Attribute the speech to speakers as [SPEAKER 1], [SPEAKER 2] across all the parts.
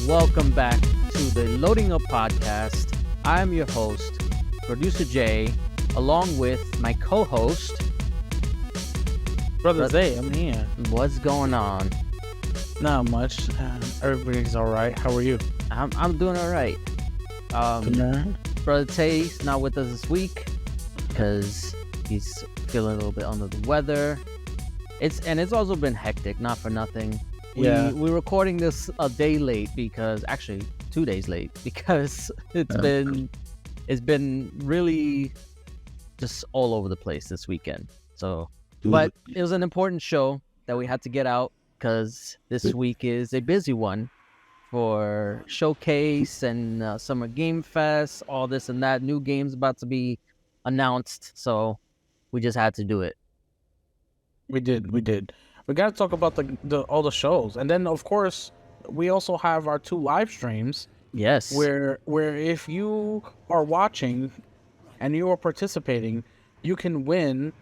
[SPEAKER 1] welcome back to the Loading Up Podcast. I'm your host, Producer J, along with my co-host,
[SPEAKER 2] Brother Zay. I'm here.
[SPEAKER 1] What's going on?
[SPEAKER 2] Not much. Everybody's all right. How are you?
[SPEAKER 1] I'm doing all right. Brother Tay's not with us this week because he's feeling a little bit under the weather. It's also been hectic, not for nothing. We're recording this a day late actually 2 days late because it's been really just all over the place this weekend. So, but it was an important show that we had to get out because this week is a busy one for Showcase and Summer Game Fest, all this and that. New games about to be announced, so we just had to do it.
[SPEAKER 2] We did. We got to talk about all the shows, and then of course we also have our 2 live streams.
[SPEAKER 1] Yes.
[SPEAKER 2] Where if you are watching and you are participating, you can win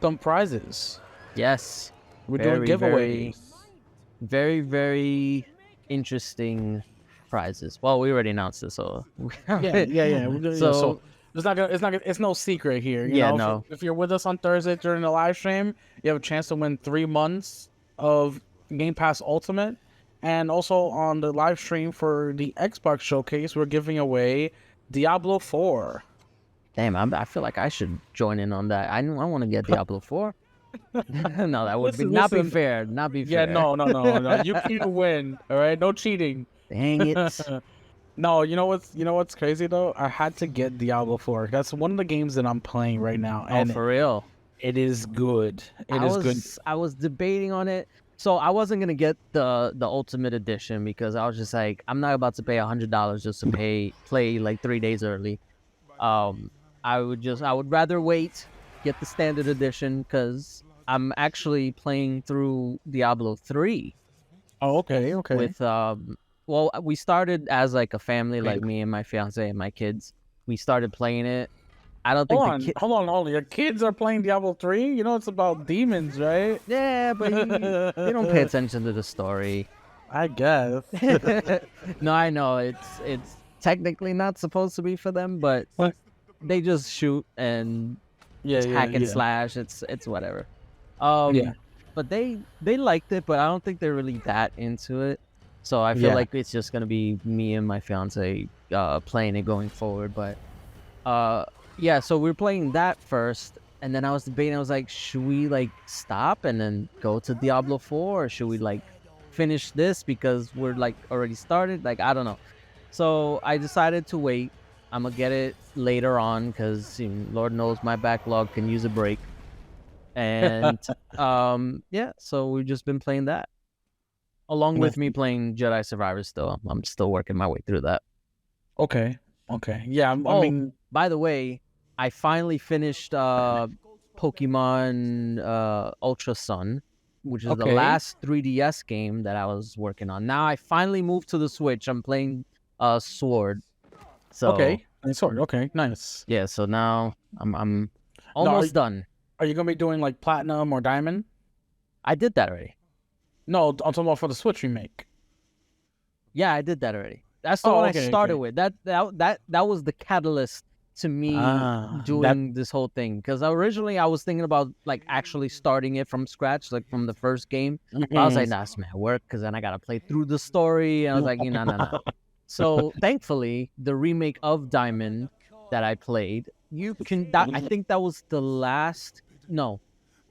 [SPEAKER 2] some prizes.
[SPEAKER 1] Yes.
[SPEAKER 2] We're doing giveaways.
[SPEAKER 1] Very, very interesting prizes. Well, we already announced this, so
[SPEAKER 2] yeah. So it's no secret here. You know,
[SPEAKER 1] no.
[SPEAKER 2] If you're with us on Thursday during the live stream, you have a chance to win 3 months of Game Pass Ultimate. And also on the live stream for the Xbox Showcase, we're giving away Diablo 4.
[SPEAKER 1] Damn, I feel like I should join in on that. I want to get Diablo 4. No, that would not be fair. Not be fair.
[SPEAKER 2] Yeah, no. You can't win. All right, no cheating.
[SPEAKER 1] Dang it.
[SPEAKER 2] No, you know what's crazy though? I had to get Diablo 4. That's one of the games that I'm playing right now.
[SPEAKER 1] And for real?
[SPEAKER 2] It is good. Good.
[SPEAKER 1] I was debating on it. So I wasn't gonna get the Ultimate Edition because I was just like, I'm not about to pay $100 just to play like 3 days early. I would rather wait, get the Standard Edition because I'm actually playing through Diablo 3.
[SPEAKER 2] Oh, okay.
[SPEAKER 1] With well, we started as like a family, like me and my fiance and my kids. We started playing it. I don't think
[SPEAKER 2] hold on. Your kids are playing Diablo 3? You know it's about demons, right?
[SPEAKER 1] Yeah, but they don't pay attention to the story.
[SPEAKER 2] I guess.
[SPEAKER 1] No, I know it's technically not supposed to be for them, but they just shoot and hack and slash. It's whatever. But they liked it, but I don't think they're really that into it. So I feel like it's just gonna be me and my fiance playing it going forward. But so we're playing that first, and then I was debating. I was like, should we like stop and then go to Diablo 4, or should we like finish this because we're like already started? Like I don't know. So I decided to wait. I'm gonna get it later on because Lord knows my backlog can use a break. And so we've just been playing that along with me playing Jedi Survivor. Still, I'm still working my way through that.
[SPEAKER 2] Okay. Yeah. I mean,
[SPEAKER 1] by the way, I finally finished Pokemon Ultra Sun, which is the last 3DS game that I was working on. Now I finally moved to the Switch. I'm playing Sword. So
[SPEAKER 2] Sword. Okay, nice.
[SPEAKER 1] Yeah. So now I'm almost done.
[SPEAKER 2] Are you gonna be doing like Platinum or Diamond?
[SPEAKER 1] I did that already.
[SPEAKER 2] No, I'm talking about for the Switch remake.
[SPEAKER 1] Yeah, I did that already. That's the one I started with. That was the catalyst to me doing this whole thing. Because originally I was thinking about like actually starting it from scratch, like from the first game. But I was like, nah, it's my work, because then I gotta play through the story. And I was like, no. So thankfully, the remake of Diamond that I played, I think that was the last. No,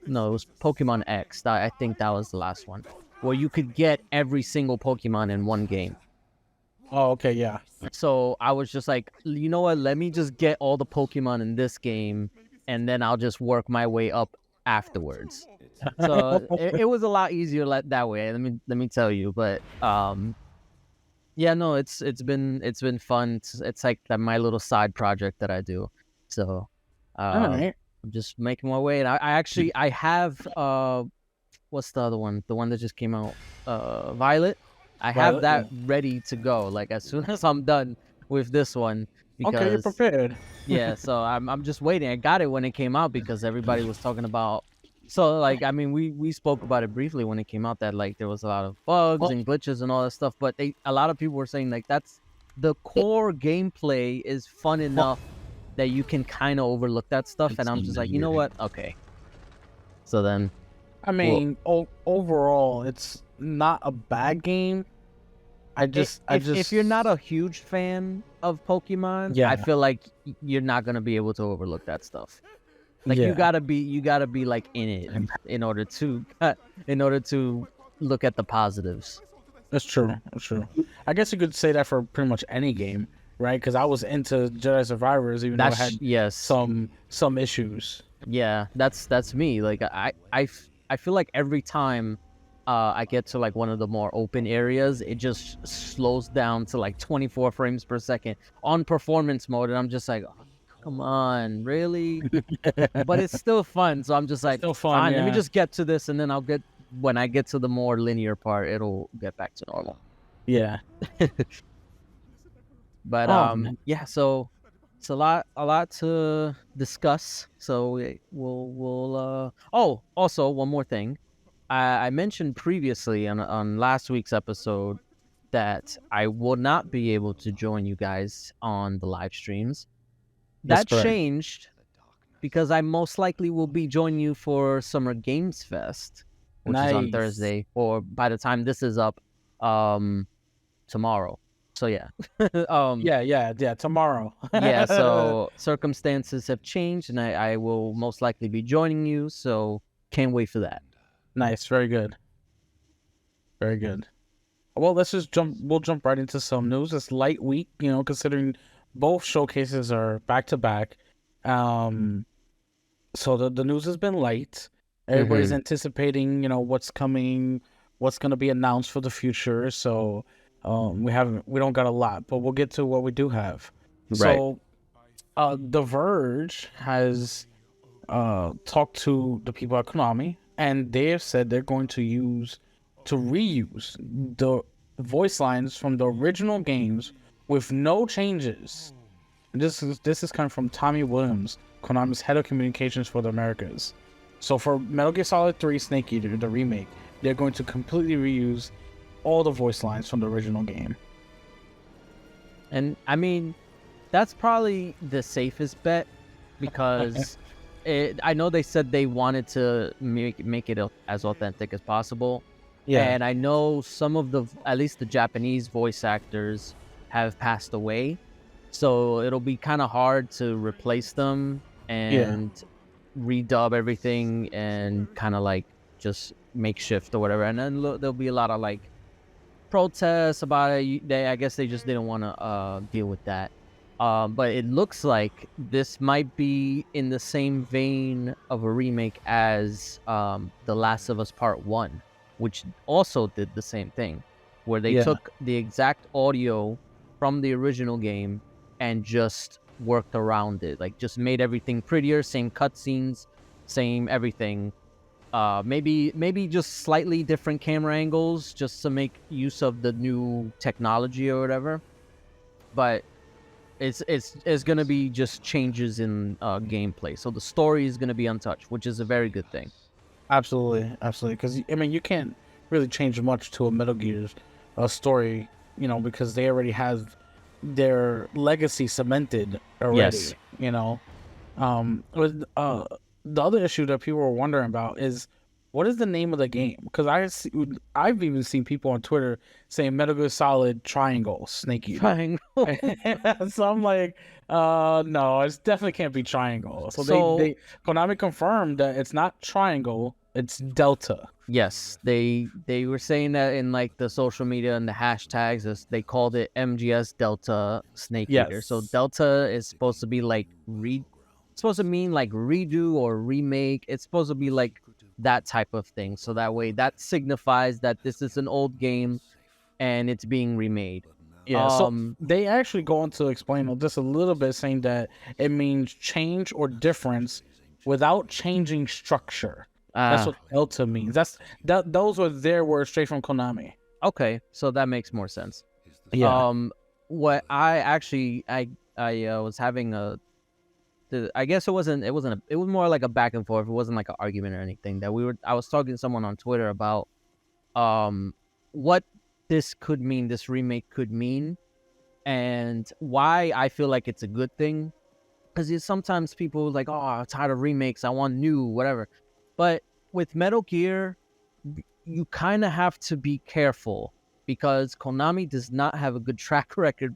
[SPEAKER 1] it was Pokemon X. I think that was the last one where you could get every single Pokemon in one game.
[SPEAKER 2] Oh, okay, yeah.
[SPEAKER 1] So I was just like, you know what? Let me just get all the Pokemon in this game, and then I'll just work my way up afterwards. So it was a lot easier that way. Let me tell you. But it's been fun. It's like my little side project that I do. So I'm just making my way. And I have what's the other one? The one that just came out, Violet. I have that ready to go. Like as soon as I'm done with this one. Because,
[SPEAKER 2] okay, you're prepared.
[SPEAKER 1] Yeah, so I'm just waiting. I got it when it came out because everybody was talking about So like, I mean, we spoke about it briefly when it came out that like there was a lot of bugs and glitches and all that stuff, but a lot of people were saying like that's the core gameplay is fun enough that you can kind of overlook that stuff, and I'm just like, you know what? Okay. So then,
[SPEAKER 2] I mean, overall, it's not a bad game.
[SPEAKER 1] If you're not a huge fan of Pokemon, I feel like you're not gonna be able to overlook that stuff. Like you gotta be like in it in order to look at the positives.
[SPEAKER 2] That's true. That's true. I guess you could say that for pretty much any game, right? Because I was into Jedi Survivors, even though I had some issues.
[SPEAKER 1] Yeah, that's me. Like I feel like every time I get to like one of the more open areas, it just slows down to like 24 frames per second on performance mode, and I'm just like, oh, come on, really? But it's still fun, so I'm just like, still fun, fine, let me just get to this, and then when I get to the more linear part, it'll get back to normal.
[SPEAKER 2] Yeah.
[SPEAKER 1] But yeah, so it's a lot to discuss. So we'll oh, also one more thing. I mentioned previously on last week's episode that I will not be able to join you guys on the live streams. That changed because I most likely will be joining you for Summer Games Fest, which is on Thursday, or by the time this is up, tomorrow. So yeah.
[SPEAKER 2] Tomorrow.
[SPEAKER 1] Yeah, so circumstances have changed, and I will most likely be joining you, so can't wait for that.
[SPEAKER 2] Nice, very good. Very good. Well, we'll jump right into some news. It's light week, considering both showcases are back to back. So the news has been light. Everybody's anticipating, what's coming, what's going to be announced for the future. So we don't got a lot, but we'll get to what we do have. Right. So The Verge has talked to the people at Konami, and they have said they're going to reuse the voice lines from the original games with no changes. And this is coming from Tommy Williams, Konami's head of communications for the Americas. So for Metal Gear Solid 3 Snake Eater, the remake, they're going to completely reuse all the voice lines from the original game.
[SPEAKER 1] And I mean, that's probably the safest bet, because I know they said they wanted to make it as authentic as possible. Yeah. And I know some of at least the Japanese voice actors have passed away. So it'll be kind of hard to replace them and redub everything and kind of like just makeshift or whatever. And then there'll be a lot of like protests about it. I guess they just didn't want to deal with that. But it looks like this might be in the same vein of a remake as The Last of Us Part 1, which also did the same thing, where they took the exact audio from the original game and just worked around it, like just made everything prettier, same cutscenes, same everything. Maybe just slightly different camera angles just to make use of the new technology or whatever. But it's gonna be just changes in gameplay, so the story is gonna be untouched, which is a very good thing.
[SPEAKER 2] Absolutely, because I mean, you can't really change much to a Metal Gear's story, because they already have their legacy cemented already. Yes. With the other issue that people were wondering about is, what is the name of the game? Because I've even seen people on Twitter saying Metal Gear Solid Triangle Snake Eater. Triangle. So I'm like, no, it definitely can't be Triangle. So Konami confirmed that it's not Triangle, it's Delta.
[SPEAKER 1] Yes, they were saying that in like the social media and the hashtags, they called it MGS Delta Snake Eater. So Delta is supposed to be like supposed to mean like redo or remake. It's supposed to be like that type of thing. So that way, that signifies that this is an old game and it's being remade.
[SPEAKER 2] Yeah, so they actually go on to explain this a little bit, saying that it means change or difference without changing structure. That's what Delta means. Those were their words straight from Konami.
[SPEAKER 1] Okay, so that makes more sense. Yeah. What I was having a I guess it wasn't it was more like a back and forth. It wasn't like an argument or anything. I was talking to someone on Twitter about what this could mean, this remake could mean, and why I feel like it's a good thing. Because sometimes people like, oh, I'm tired of remakes, I want new, whatever. But with Metal Gear, you kind of have to be careful because Konami does not have a good track record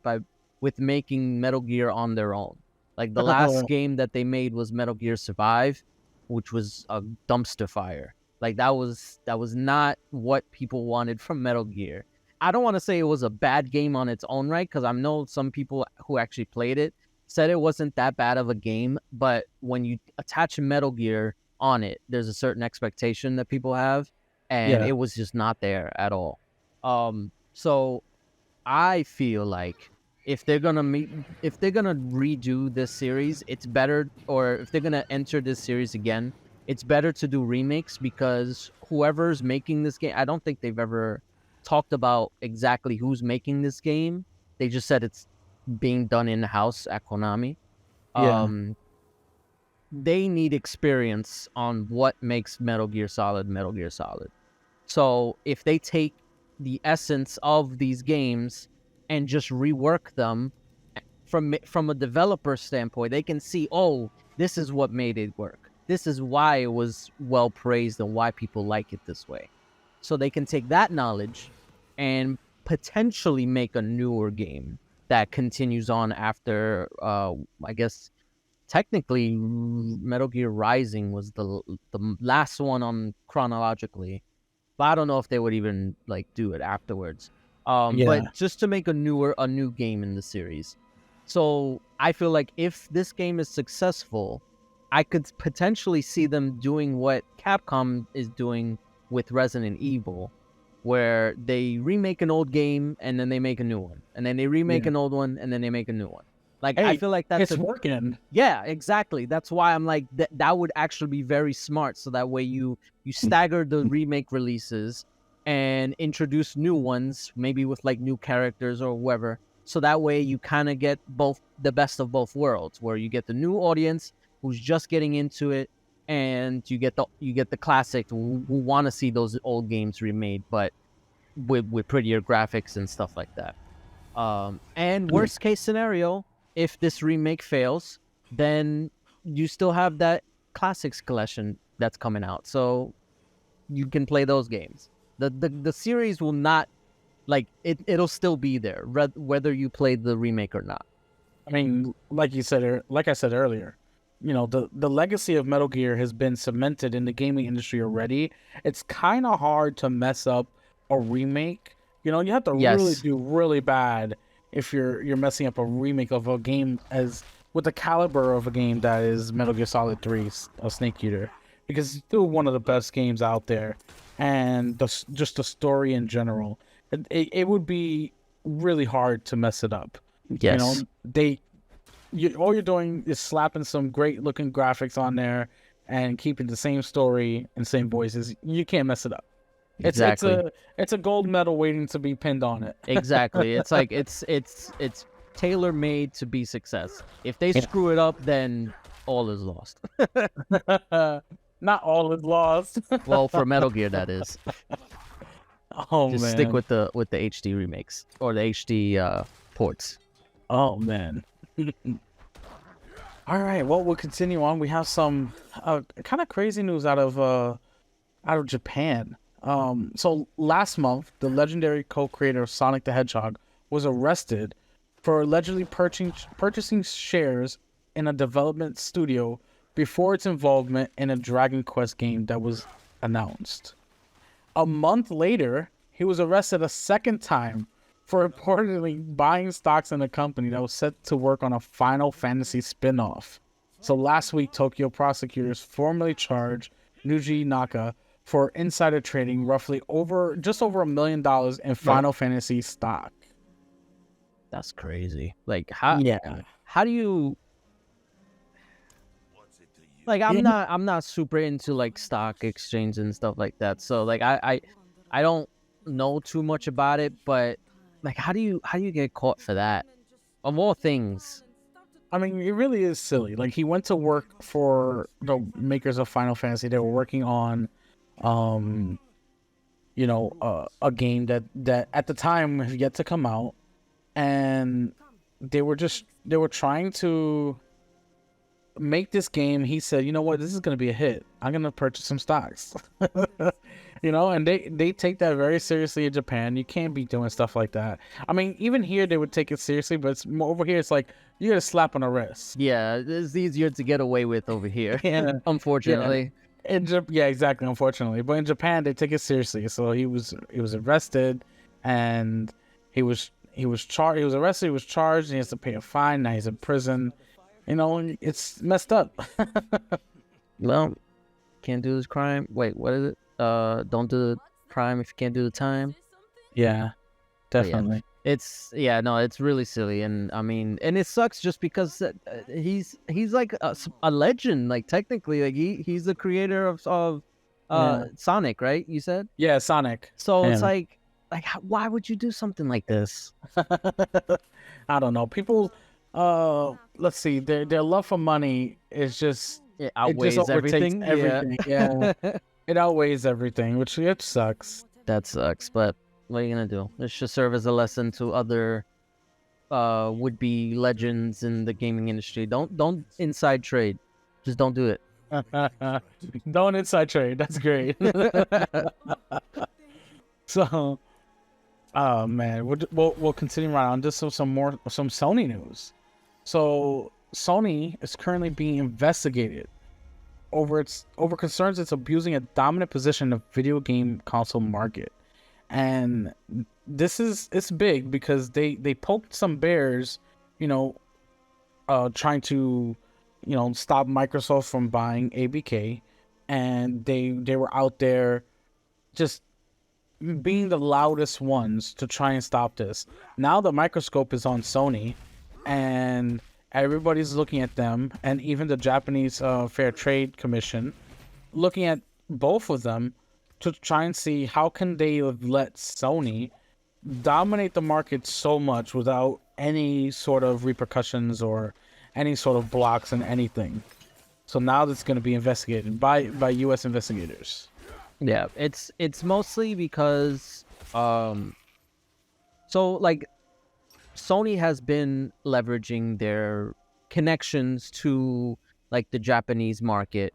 [SPEAKER 1] with making Metal Gear on their own. Like the last game that they made was Metal Gear Survive, which was a dumpster fire. Like that was not what people wanted from Metal Gear. I don't want to say it was a bad game on its own right, because I know some people who actually played it said it wasn't that bad of a game, but when you attach Metal Gear on it, there's a certain expectation that people have, and it was just not there at all. So I feel like if they're gonna redo this series, it's better, or if they're gonna enter this series again, it's better to do remakes, because whoever's making this game, I don't think they've ever talked about exactly who's making this game. They just said it's being done in house at Konami. They need experience on what makes Metal Gear Solid. So if they take the essence of these games and just rework them from a developer standpoint, they can see, oh, this is what made it work. This is why it was well praised and why people like it this way. So they can take that knowledge and potentially make a newer game that continues on after, I guess, technically, Metal Gear Rising was the last one on chronologically, but I don't know if they would even like do it afterwards. But just to make a new game in the series. So I feel like if this game is successful, I could potentially see them doing what Capcom is doing with Resident Evil, where they remake an old game and then they make a new one, and then they remake an old one and then they make a new one. Like, I feel like that's
[SPEAKER 2] working.
[SPEAKER 1] Yeah, exactly. That's why I'm like that would actually be very smart. So that way you stagger the remake releases and introduce new ones, maybe with like new characters or whoever. So that way you kind of get the best of both worlds, where you get the new audience who's just getting into it, and you get the classic who want to see those old games remade, but with prettier graphics and stuff like that. And worst case scenario, if this remake fails, then you still have that classics collection that's coming out, so you can play those games. The series will not, like, it'll still be there whether you play the remake or not.
[SPEAKER 2] I mean, like I said earlier, you know, the legacy of Metal Gear has been cemented in the gaming industry already. It's kind of hard to mess up a remake. You know, you have to really do really bad if you're messing up a remake of a game as with the caliber of a game that is Metal Gear Solid 3, Snake Eater, because it's still one of the best games out there, and just the story in general, it would be really hard to mess it up.
[SPEAKER 1] Yes.
[SPEAKER 2] You know, all you're doing is slapping some great looking graphics on there and keeping the same story and same voices. You can't mess it up.
[SPEAKER 1] Exactly.
[SPEAKER 2] It's a gold medal waiting to be pinned on it.
[SPEAKER 1] Exactly. It's like it's tailor made to be success. If they screw it up, then all is lost.
[SPEAKER 2] Not all is lost.
[SPEAKER 1] Well, for Metal Gear, that is.
[SPEAKER 2] Oh,
[SPEAKER 1] Just
[SPEAKER 2] man.
[SPEAKER 1] stick with the HD remakes or the HD ports.
[SPEAKER 2] Oh man. All right. Well, we'll continue on. We have some kind of crazy news out of Japan. So last month, the legendary co-creator of Sonic the Hedgehog was arrested for allegedly purchasing shares in a development studio before its involvement in a Dragon Quest game that was announced. A month later, he was arrested a second time for reportedly buying stocks in a company that was set to work on a Final Fantasy spin-off. So last week, Tokyo prosecutors formally charged Nuji Naka for insider trading just over $1 million in Final Fantasy stock.
[SPEAKER 1] That's crazy. Like, how do you, like, I'm not super into like stock exchange and stuff like that, so like I don't know too much about it, but like, how do you get caught for that, of all things?
[SPEAKER 2] I mean, it really is silly. Like, he went to work for the makers of Final Fantasy. They were working on, a game that at the time had yet to come out, and they were trying to make this game. He said, you know what, this is going to be a hit. I'm going to purchase some stocks. And they take that very seriously in Japan. You can't be doing stuff like that. I mean, even here they would take it seriously, but it's more, over here it's like you get a slap on the wrist.
[SPEAKER 1] Yeah, it's easier to get away with over here.
[SPEAKER 2] Yeah,
[SPEAKER 1] unfortunately.
[SPEAKER 2] Yeah, exactly. Unfortunately, but in Japan they take it seriously. So he was arrested, and he was charged. He was arrested. He was charged. And he has to pay a fine. Now he's in prison. It's messed up.
[SPEAKER 1] Well, can't do this crime. Wait, what is it? Don't do the crime if you can't do the time.
[SPEAKER 2] Yeah, definitely.
[SPEAKER 1] Yeah, it's really silly, and I mean, and it sucks just because he's like a legend. Like, technically, like he's the creator of Sonic, right? You said.
[SPEAKER 2] Yeah, Sonic.
[SPEAKER 1] So it's like why would you do something like this?
[SPEAKER 2] I don't know. People, let's see, their love for money is just
[SPEAKER 1] it outweighs everything.
[SPEAKER 2] Yeah, it outweighs everything, which it sucks.
[SPEAKER 1] That sucks, but what are you gonna do? This should serve as a lesson to other would-be legends in the gaming industry. Don't inside trade. Just don't do it.
[SPEAKER 2] Don't inside trade. That's great. So, oh man, we'll continue right on. Just some Sony news. So Sony is currently being investigated over concerns it's abusing a dominant position in the video game console market. And it's big because they poked some bears, trying to, stop Microsoft from buying ABK, and they were out there just being the loudest ones to try and stop this. Now the microscope is on Sony, and everybody's looking at them, and even the Japanese Fair Trade Commission looking at both of them to try and see how can they let Sony dominate the market so much without any sort of repercussions or any sort of blocks and anything. So now that's going to be investigated by U.S. investigators.
[SPEAKER 1] Yeah, it's mostly because so like Sony has been leveraging their connections to like the Japanese market,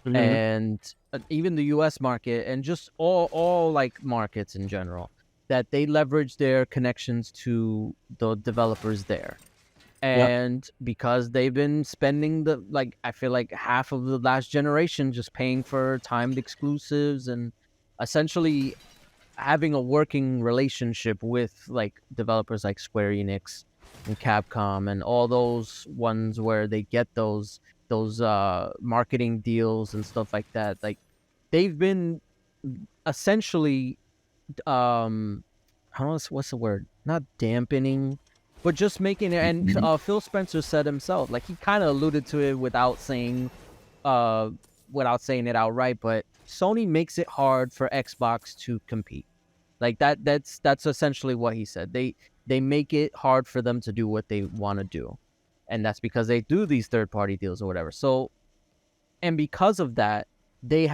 [SPEAKER 1] mm-hmm. and even the US market, and just all like markets in general, that they leverage their connections to the developers there. And yep. Because they've been spending I feel like half of the last generation just paying for timed exclusives and essentially having a working relationship with like developers like Square Enix and Capcom and all those ones where they get those marketing deals and stuff like that. Like, they've been essentially what's the word? Not dampening, but just making it. And Phil Spencer said himself, like, he kind of alluded to it without saying it outright, but Sony makes it hard for Xbox to compete. Like, that's essentially what he said. They make it hard for them to do what they want to do. And that's because they do these third-party deals or whatever. So, and because of that, they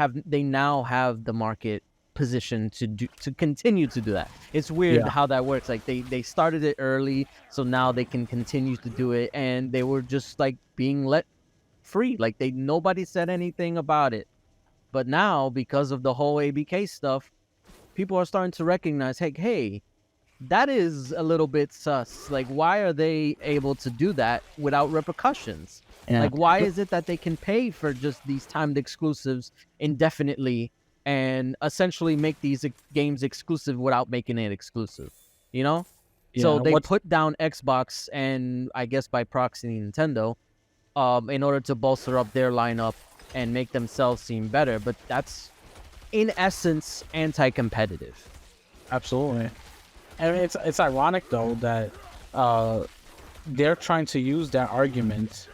[SPEAKER 1] now have the market position to continue to do that. It's weird how that works. Like, they started it early, so now they can continue to do it, and they were just like being let free. Like, nobody said anything about it. But now, because of the whole ABK stuff, people are starting to recognize, hey, that is a little bit sus. Like, why are they able to do that without repercussions? Yeah. Like, why is it that they can pay for just these timed exclusives indefinitely and essentially make these games exclusive without making it exclusive? Yeah, so they put down Xbox and, I guess by proxy, Nintendo, in order to bolster up their lineup and make themselves seem better. But that's, in essence, anti-competitive.
[SPEAKER 2] Absolutely. And it's ironic, though, that they're trying to use that argument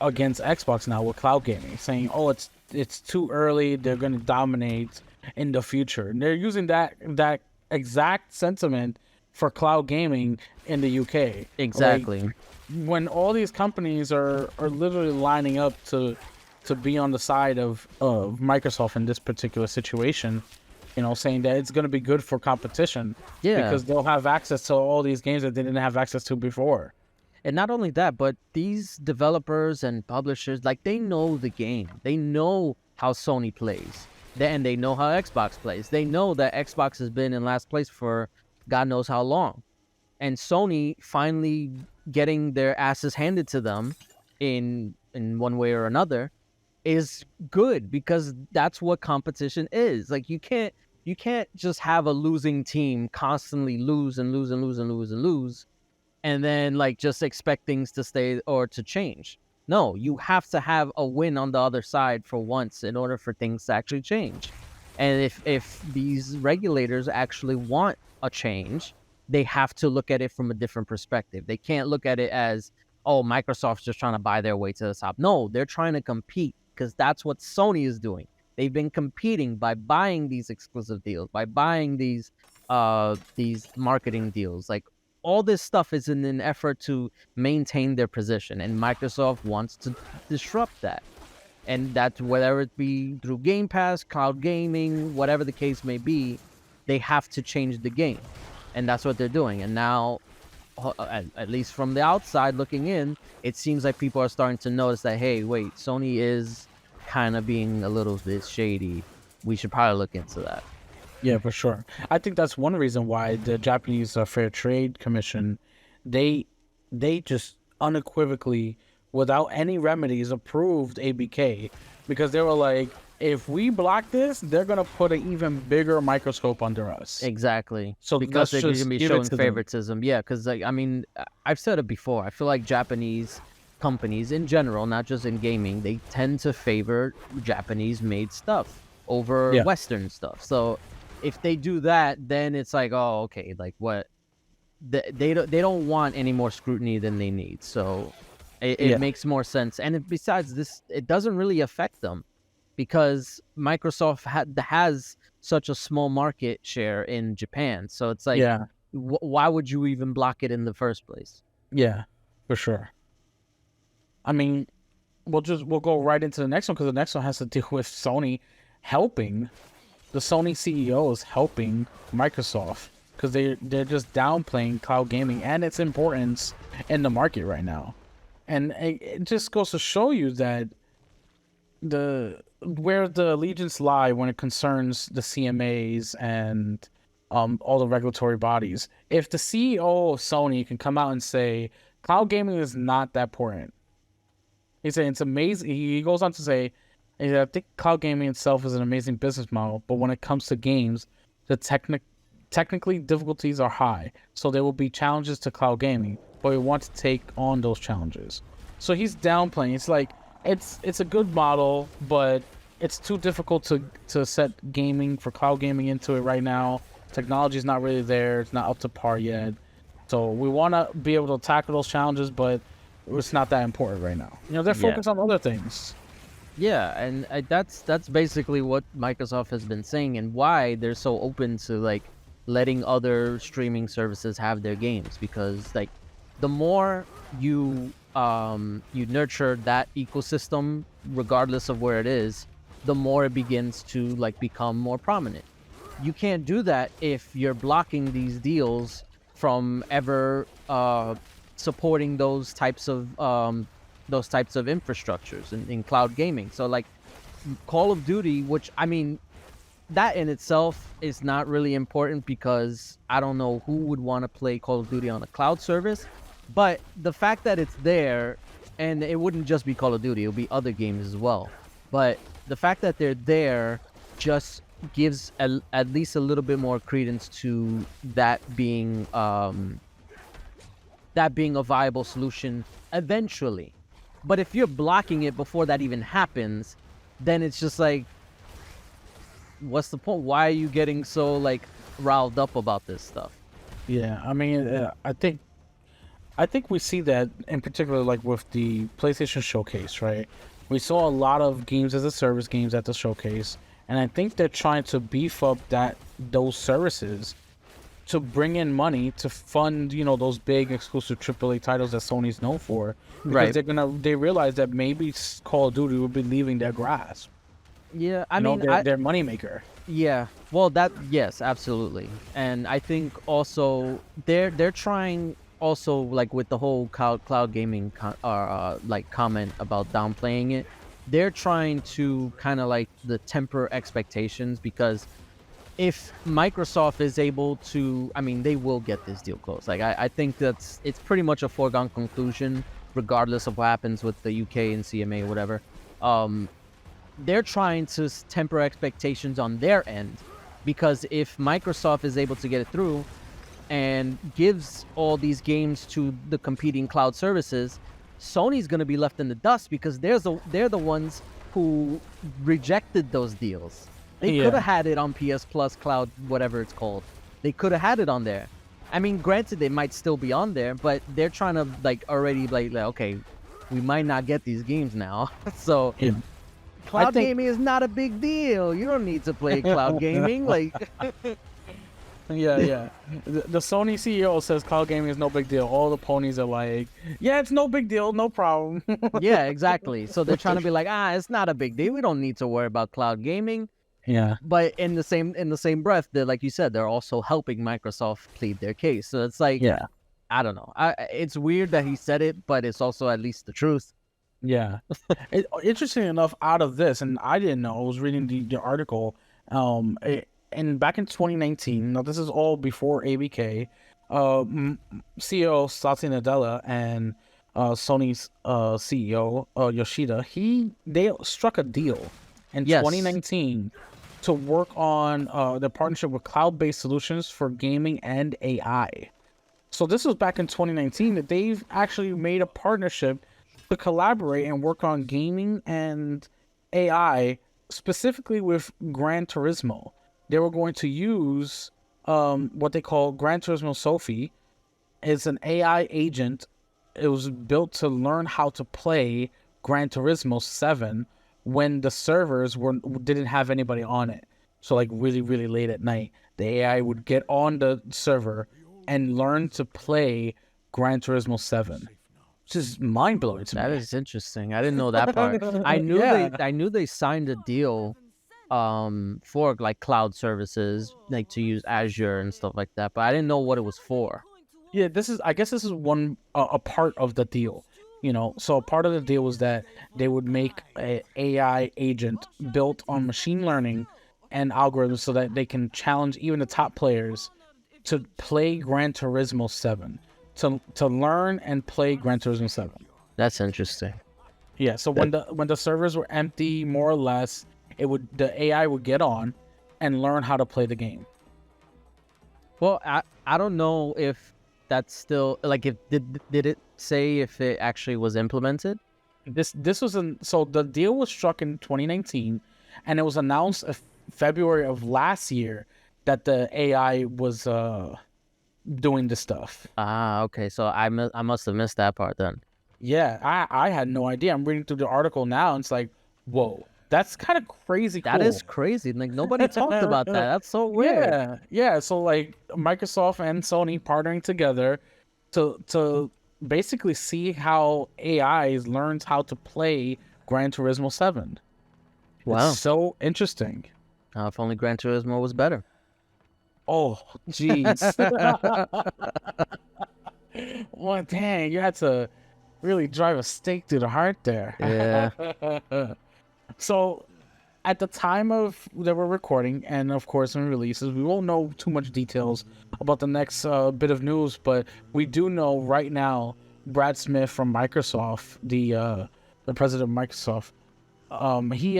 [SPEAKER 2] against Xbox now with cloud gaming, saying, oh, it's too early, they're going to dominate in the future. And they're using that exact sentiment for cloud gaming in the UK.
[SPEAKER 1] Exactly.
[SPEAKER 2] Like, when all these companies are literally lining up to be on the side of Microsoft in this particular situation, saying that it's going to be good for competition because they'll have access to all these games that they didn't have access to before.
[SPEAKER 1] And not only that, but these developers and publishers, like, they know the game. They know how Sony plays. And they know how Xbox plays. They know that Xbox has been in last place for God knows how long. And Sony finally getting their asses handed to them in one way or another is good, because that's what competition is. Like, you can't just have a losing team constantly lose and lose and lose and lose and lose, and then like just expect things to stay or to change. No, you have to have a win on the other side for once in order for things to actually change. And if these regulators actually want a change, they have to look at it from a different perspective. They can't look at it as, oh, Microsoft's just trying to buy their way to the top. No, they're trying to compete, because that's what Sony is doing. They've been competing by buying these exclusive deals, by buying these marketing deals. Like, all this stuff is in an effort to maintain their position, and Microsoft wants to disrupt that. And that's, whether it be through Game Pass, cloud gaming, whatever the case may be, they have to change the game. And that's what they're doing. And now, at least from the outside looking in, it seems like people are starting to notice that, hey, wait, Sony is kind of being a little bit shady. We should probably look into that.
[SPEAKER 2] Yeah, for sure. I think that's one reason why the Japanese Fair Trade Commission, they just unequivocally, without any remedies, approved ABK, because they were like, if we block this, they're gonna put an even bigger microscope under us.
[SPEAKER 1] Exactly.
[SPEAKER 2] So
[SPEAKER 1] because they're going to be showing favoritism.
[SPEAKER 2] Them.
[SPEAKER 1] Yeah, because like, I mean, I've said it before. I feel like Japanese companies in general, not just in gaming, they tend to favor Japanese-made stuff over Western stuff. So if they do that, then it's like, oh, okay, like what? They don't want any more scrutiny than they need. So it makes more sense. And besides this, it doesn't really affect them, because Microsoft has such a small market share in Japan. So it's like, why would you even block it in the first place?
[SPEAKER 2] Yeah, for sure. I mean, we'll go right into the next one, because the next one has to deal with Sony helping. The Sony CEO is helping Microsoft, because they're just downplaying cloud gaming and its importance in the market right now. And it just goes to show you that where the allegiance lie when it concerns the CMAs and all the regulatory bodies. If the CEO of Sony can come out and say cloud gaming is not that important, he said it's amazing. He goes on to say, I think cloud gaming itself is an amazing business model, but when it comes to games, the technically difficulties are high, so there will be challenges to cloud gaming, but we want to take on those challenges. So he's downplaying. It's like, it's a good model, but it's too difficult to set gaming for cloud gaming into it right now. Technology is not really there. It's not up to par yet. So we want to be able to tackle those challenges, but it's not that important right now. They're focused on other things.
[SPEAKER 1] Yeah, and that's basically what Microsoft has been saying, and why they're so open to like letting other streaming services have their games, because like the more you nurture that ecosystem, regardless of where it is, the more it begins to like become more prominent. You can't do that if you're blocking these deals from ever supporting those types of infrastructures in cloud gaming. So like Call of Duty, which I mean, that in itself is not really important, because I don't know who would want to play Call of Duty on a cloud service. But the fact that it's there, and it wouldn't just be Call of Duty, it'll be other games as well. But the fact that they're there just gives at least a little bit more credence to that being a viable solution eventually. But if you're blocking it before that even happens, then it's just like, what's the point? Why are you getting so like riled up about this stuff?
[SPEAKER 2] Yeah, I mean, I think we see that in particular, like with the PlayStation Showcase, right? We saw a lot of games as a service games at the showcase, and I think they're trying to beef up those services to bring in money to fund, those big exclusive AAA titles that Sony's known for, because they realize that maybe Call of Duty will be leaving their grasp.
[SPEAKER 1] Yeah, I mean,
[SPEAKER 2] their moneymaker.
[SPEAKER 1] Yeah, well, yes, absolutely, and I think also they're trying also like with the whole cloud gaming like comment about downplaying it. They're trying to kind of like the temper expectations, because if Microsoft is able to, I mean, they will get this deal closed. Like I think it's pretty much a foregone conclusion, regardless of what happens with the UK and CMA or whatever. They're trying to temper expectations on their end, because if Microsoft is able to get it through and gives all these games to the competing cloud services, Sony's going to be left in the dust, because they're the ones who rejected those deals. They could have had it on PS Plus Cloud, whatever it's called. They could have had it on there. I mean, granted, they might still be on there, but they're trying to like already like okay, we might not get these games now. So cloud gaming is not a big deal. You don't need to play cloud gaming. Like,
[SPEAKER 2] yeah. The Sony CEO says cloud gaming is no big deal. All the ponies are like, yeah, it's no big deal, no problem.
[SPEAKER 1] Yeah, exactly. So they're trying to be like, it's not a big deal. We don't need to worry about cloud gaming.
[SPEAKER 2] Yeah.
[SPEAKER 1] But in the same breath, they're like you said, they're also helping Microsoft plead their case. So it's like, I don't know. It's weird that he said it, but it's also at least the truth.
[SPEAKER 2] Yeah. Interesting enough, out of this, and I didn't know, I was reading the article, and back in 2019, now this is all before ABK, CEO Satya Nadella and Sony's CEO Yoshida, they struck a deal in 2019 to work on the partnership with cloud-based solutions for gaming and AI. So this was back in 2019 that they've actually made a partnership to collaborate and work on gaming and AI, specifically with Gran Turismo. They were going to use what they call Gran Turismo Sophie. It's an AI agent. It was built to learn how to play Gran Turismo 7 when the servers didn't have anybody on it. So like really, really late at night, the AI would get on the server and learn to play Gran Turismo 7. Which is mind blowing to me.
[SPEAKER 1] That is interesting. I didn't know that part. I knew they signed a deal for like cloud services, like to use Azure and stuff like that, but I didn't know what it was for.
[SPEAKER 2] Yeah, I guess this is one a part of the deal. So a part of the deal was that they would make an AI agent built on machine learning and algorithms so that they can challenge even the top players to play Gran Turismo 7. To learn and play Gran Turismo 7.
[SPEAKER 1] That's interesting.
[SPEAKER 2] Yeah, so when the servers were empty, more or less, the AI would get on and learn how to play the game.
[SPEAKER 1] Well, I don't know if that's still like if did it say if it actually was implemented?
[SPEAKER 2] This was so the deal was struck in 2019, and it was announced in February of last year that the AI was doing this stuff.
[SPEAKER 1] Okay. So I must have missed that part then.
[SPEAKER 2] Yeah, I had no idea. I'm reading through the article now, and it's like, whoa, that's kind of crazy.
[SPEAKER 1] That is crazy. Like nobody talked about that. That's so weird.
[SPEAKER 2] Yeah. So like Microsoft and Sony partnering together to basically see how AI learns how to play Gran Turismo 7.
[SPEAKER 1] Wow,
[SPEAKER 2] it's so interesting.
[SPEAKER 1] If only Gran Turismo was better.
[SPEAKER 2] Oh, jeez. Well, dang, you had to really drive a stake through the heart there.
[SPEAKER 1] Yeah.
[SPEAKER 2] So, at the time of that we're recording, and of course when releases, we won't know too much details about the next bit of news, but we do know right now, Brad Smith from Microsoft, the president of Microsoft, he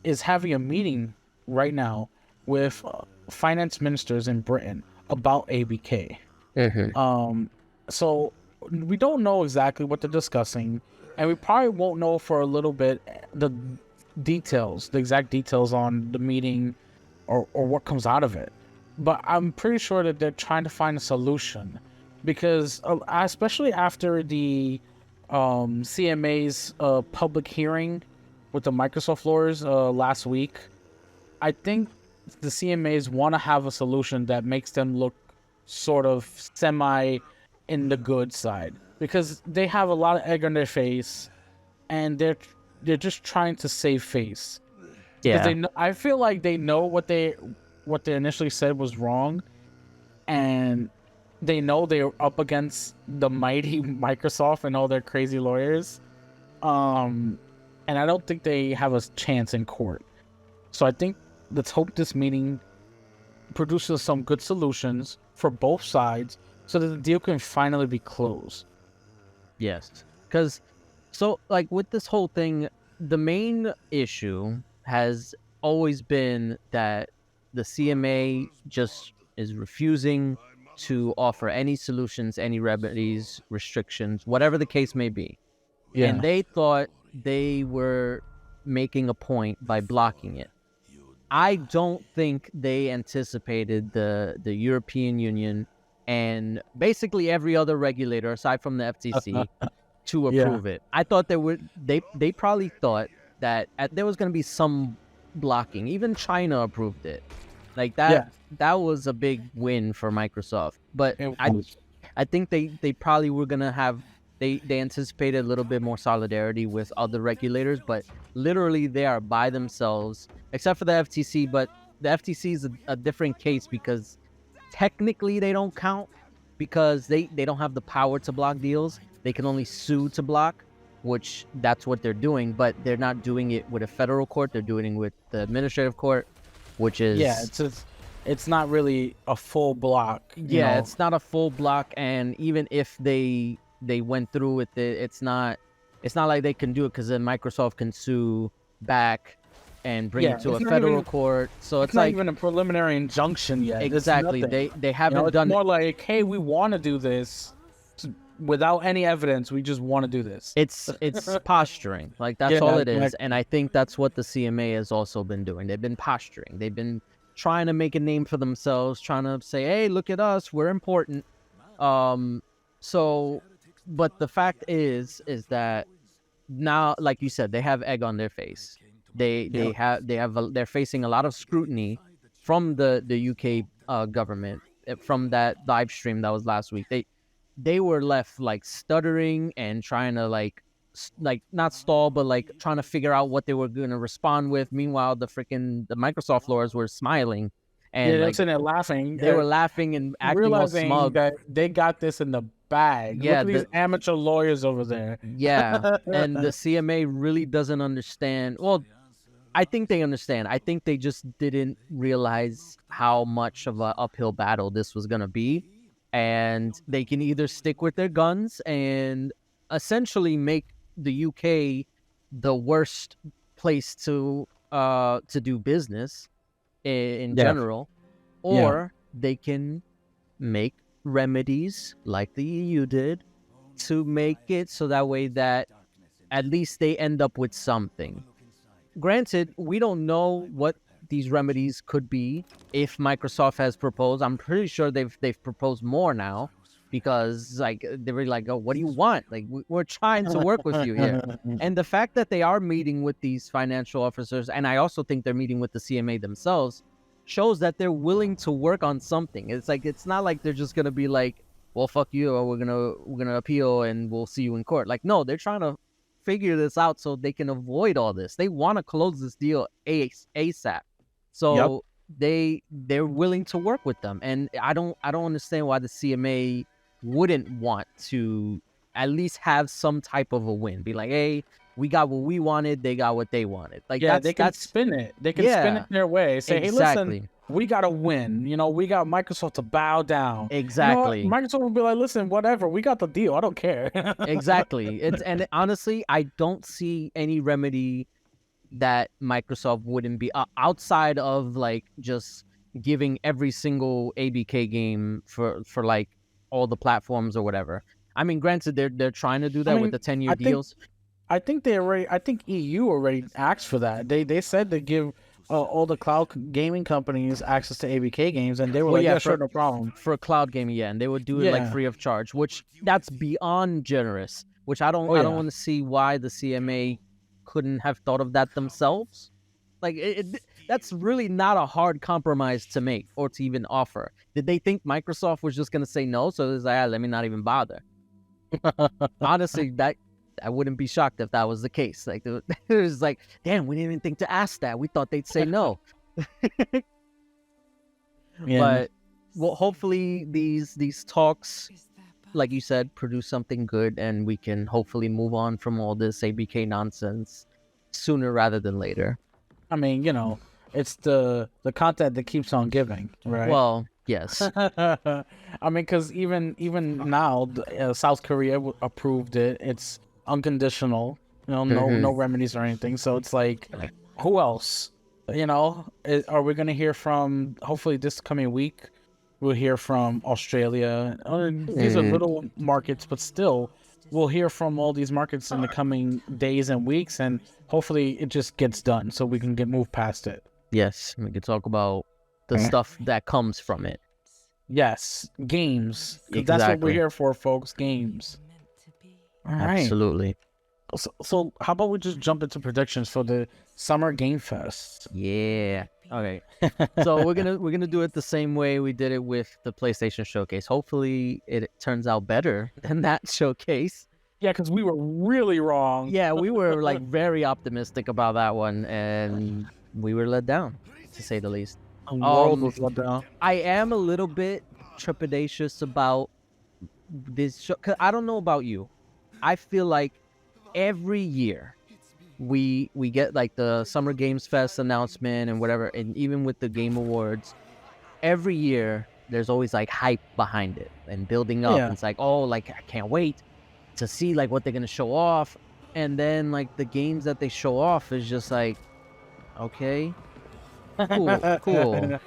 [SPEAKER 2] is having a meeting right now with finance ministers in Britain about ABK.
[SPEAKER 1] Mm-hmm.
[SPEAKER 2] So we don't know exactly what they're discussing, and we probably won't know for a little bit the exact details on the meeting or what comes out of it. But I'm pretty sure that they're trying to find a solution, because especially after the CMA's public hearing with the Microsoft lawyers last week, I think the CMAs want to have a solution that makes them look sort of semi in the good side, because they have a lot of egg on their face, and they're just trying to save face. Because I feel like they know what they initially said was wrong, and they know they're up against the mighty Microsoft and all their crazy lawyers. And I don't think they have a chance in court. So I think let's hope this meeting produces some good solutions for both sides so that the deal can finally be closed.
[SPEAKER 1] Yes. Because, so, like, with this whole thing, the main issue has always been that the CMA just is refusing to offer any solutions, any remedies, restrictions, whatever the case may be. Yeah. And they thought they were making a point by blocking it. I don't think they anticipated the European Union and basically every other regulator aside from the FTC to approve it. I thought they probably thought that there was going to be some blocking. Even China approved it. Like that was a big win for Microsoft. But I think they probably were going to have they anticipated a little bit more solidarity with other regulators, but literally they are by themselves, except for the FTC. But the FTC is a different case because technically they don't count because they don't have the power to block deals. They can only sue to block, which that's what they're doing, but they're not doing it with a federal court. They're doing it with the administrative court, which is...
[SPEAKER 2] Yeah, it's not really a full block.
[SPEAKER 1] Yeah, it's not a full block, and even if they went through with it, it's not like they can do it because then Microsoft can sue back and bring it to a federal court. So it's
[SPEAKER 2] not
[SPEAKER 1] like
[SPEAKER 2] even a preliminary injunction yet.
[SPEAKER 1] Exactly. They haven't done
[SPEAKER 2] more like, hey, we want to do this without any evidence. We just want to do this.
[SPEAKER 1] It's posturing. Like that's all it is. And I think that's what the CMA has also been doing. They've been posturing. They've been trying to make a name for themselves, trying to say, hey, look at us, we're important. So but the fact is that now, like you said, they have egg on their face. They're facing a lot of scrutiny from the UK government from that live stream that was last week. They were left like stuttering and trying to like not stall, but like trying to figure out what they were going to respond with. Meanwhile, the Microsoft lawyers were smiling. And
[SPEAKER 2] they were sitting there laughing.
[SPEAKER 1] They were laughing and acting all smug.
[SPEAKER 2] That they got this in the bag.
[SPEAKER 1] Yeah,
[SPEAKER 2] look at these amateur lawyers over there.
[SPEAKER 1] Yeah, and the CMA really doesn't understand. Well, I think they understand. I think they just didn't realize how much of an uphill battle this was going to be. And they can either stick with their guns and essentially make the UK the worst place to do business in general, or they can make remedies like the EU did to make it so that way that at least they end up with something. Granted, we don't know what these remedies could be if Microsoft has proposed. I'm pretty sure they've proposed more now because like they were like, oh, what do you want? Like we're trying to work with you here. And the fact that they are meeting with these financial officers, and I also think they're meeting with the CMA themselves, shows that they're willing to work on something. It's like it's not like they're just gonna be like, well, fuck you, or we're gonna appeal and we'll see you in court. Like no, they're trying to figure this out so they can avoid all this. They want to close this deal ASAP. So they're willing to work with them, and I don't understand why the CMA wouldn't want to at least have some type of a win. Be like, hey, we got what we wanted, they got what they wanted. Like
[SPEAKER 2] they can spin it. They can spin it their way. Say, hey, listen, we got to win. We got Microsoft to bow down.
[SPEAKER 1] Exactly.
[SPEAKER 2] Microsoft will be like, listen, whatever, we got the deal. I don't care.
[SPEAKER 1] Exactly. And honestly, I don't see any remedy that Microsoft wouldn't be outside of like just giving every single ABK game for like all the platforms or whatever. I mean, granted, they're trying to do that with the 10-year deals.
[SPEAKER 2] I think EU already asked for that. They said to give all the cloud gaming companies access to ABK games, and they were sure, no problem.
[SPEAKER 1] For cloud gaming, and they would do it like free of charge, which that's beyond generous. Which I don't want to see why the CMA couldn't have thought of that themselves. Like that's really not a hard compromise to make or to even offer. Did they think Microsoft was just gonna say no? So it's like, let me not even bother. Honestly, I wouldn't be shocked if that was the case. Like it was like, damn, we didn't even think to ask that. We thought they'd say no. But well, hopefully these talks, like you said, produce something good, and we can hopefully move on from all this ABK nonsense sooner rather than later.
[SPEAKER 2] I mean, you know, it's the content that keeps on giving, right?
[SPEAKER 1] Well, yes.
[SPEAKER 2] I mean, because even now, South Korea approved it. It's unconditional. You know, no remedies or anything. So it's like, who else? You know, are we gonna hear from? Hopefully, this coming week, we'll hear from Australia. These are little markets, but still, we'll hear from all these markets in the coming days and weeks, and hopefully, it just gets done so we can move past it.
[SPEAKER 1] Yes, we can talk about the stuff that comes from it.
[SPEAKER 2] Yes, games.
[SPEAKER 1] Exactly.
[SPEAKER 2] That's what we're here for, folks. Games. All right.
[SPEAKER 1] Absolutely.
[SPEAKER 2] So how about we just jump into predictions for the Summer Game Fest?
[SPEAKER 1] Yeah. Okay. So we're gonna do it the same way we did it with the PlayStation Showcase. Hopefully, it turns out better than that showcase.
[SPEAKER 2] Yeah, because we were really wrong.
[SPEAKER 1] Yeah, we were like very optimistic about that one, and we were let down, to say the least.
[SPEAKER 2] The world was let down.
[SPEAKER 1] I am a little bit trepidatious about this show, 'cause I don't know about you. I feel like every year we get like the Summer Games Fest announcement and whatever, and even with the Game Awards, every year there's always like hype behind it and building up.
[SPEAKER 2] Yeah.
[SPEAKER 1] It's like, oh, like I can't wait to see like what they're gonna show off, and then like the games that they show off is just like, okay, cool.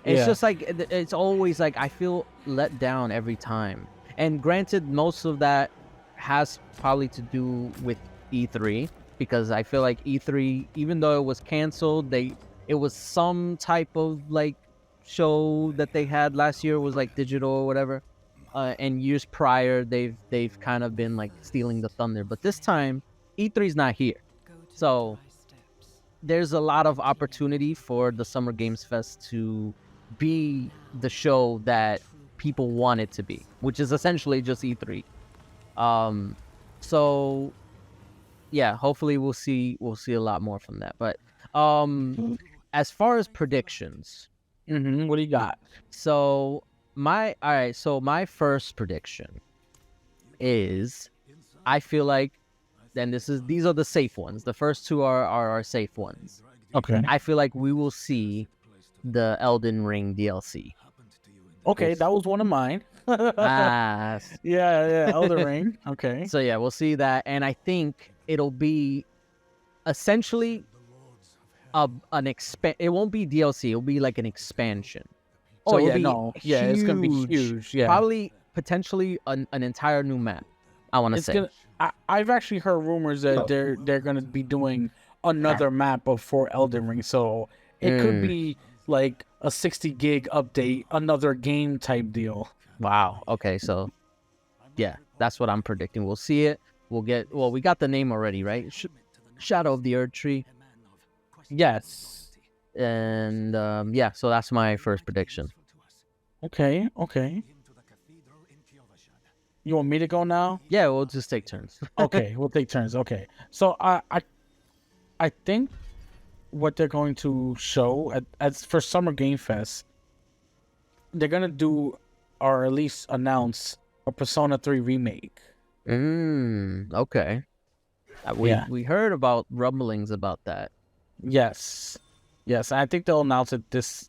[SPEAKER 1] It's just like it's always like I feel let down every time. And granted, most of that has probably to do with E3, because I feel like E3, even though it was canceled, it was some type of like show that they had last year, was like digital or whatever. And years prior, they've kind of been like stealing the thunder. But this time, E3's not here, so there's a lot of opportunity for the Summer Games Fest to be the show that people want it to be, which is essentially just E3. So yeah, hopefully we'll see a lot more from that. But as far as predictions,
[SPEAKER 2] what do you got?
[SPEAKER 1] So my first prediction is, I feel like, and these are the safe ones. The first two are our safe ones.
[SPEAKER 2] Okay.
[SPEAKER 1] I feel like we will see the Elden Ring DLC.
[SPEAKER 2] Okay, that was one of mine. Yeah, Elden Ring. Okay.
[SPEAKER 1] So yeah, we'll see that, and I think it'll be essentially it won't be DLC. It'll be like an expansion.
[SPEAKER 2] So it's gonna be huge. Yeah,
[SPEAKER 1] probably potentially an entire new map. I want to say.
[SPEAKER 2] I've actually heard rumors that they're gonna be doing another map for Elden Ring, so it could be like a 60 gig update, another game type deal.
[SPEAKER 1] Wow. Okay, so yeah, that's what I'm predicting. We'll see it. We got the name already, right? Shadow of the Erd Tree.
[SPEAKER 2] Yes.
[SPEAKER 1] And yeah, so that's my first prediction.
[SPEAKER 2] Okay. You want me to go now?
[SPEAKER 1] Yeah, we'll just take turns.
[SPEAKER 2] Okay, we'll take turns. Okay. So I think what they're going to show for Summer Game Fest, they're gonna do, or at least announce, a Persona 3 remake.
[SPEAKER 1] Okay. We heard about rumblings about that.
[SPEAKER 2] Yes. I think they'll announce it this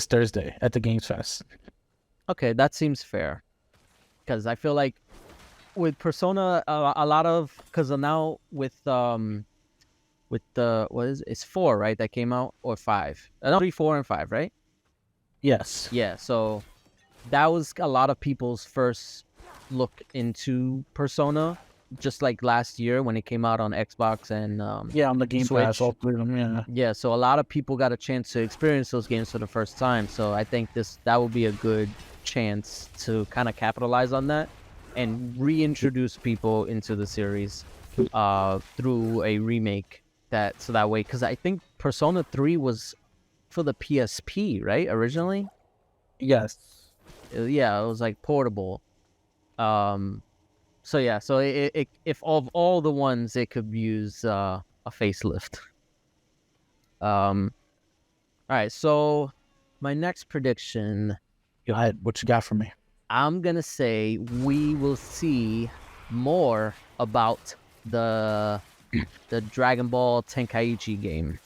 [SPEAKER 2] Thursday at the Games Fest.
[SPEAKER 1] Okay, that seems fair. Because I feel like with Persona, a lot of, because now with the what is it? It's 4, right? That came out, or 5? No, 3, 4, and 5, right?
[SPEAKER 2] Yes.
[SPEAKER 1] Yeah. So that was a lot of people's first look into Persona, just like last year when it came out on Xbox and
[SPEAKER 2] on the Game
[SPEAKER 1] Switch.
[SPEAKER 2] Pass, all 3 of them.
[SPEAKER 1] Yeah. So a lot of people got a chance to experience those games for the first time. So I think that will be a good chance to kind of capitalize on that and reintroduce people into the series through a remake. That way, because I think Persona 3 was for the PSP, right? Originally?
[SPEAKER 2] Yes.
[SPEAKER 1] Yeah, it was like portable. So yeah, so if of all the ones, it could use a facelift. All right, so my next prediction,
[SPEAKER 2] Go ahead. What you got for me?
[SPEAKER 1] I'm gonna say we will see more about the Dragon Ball Tenkaichi game.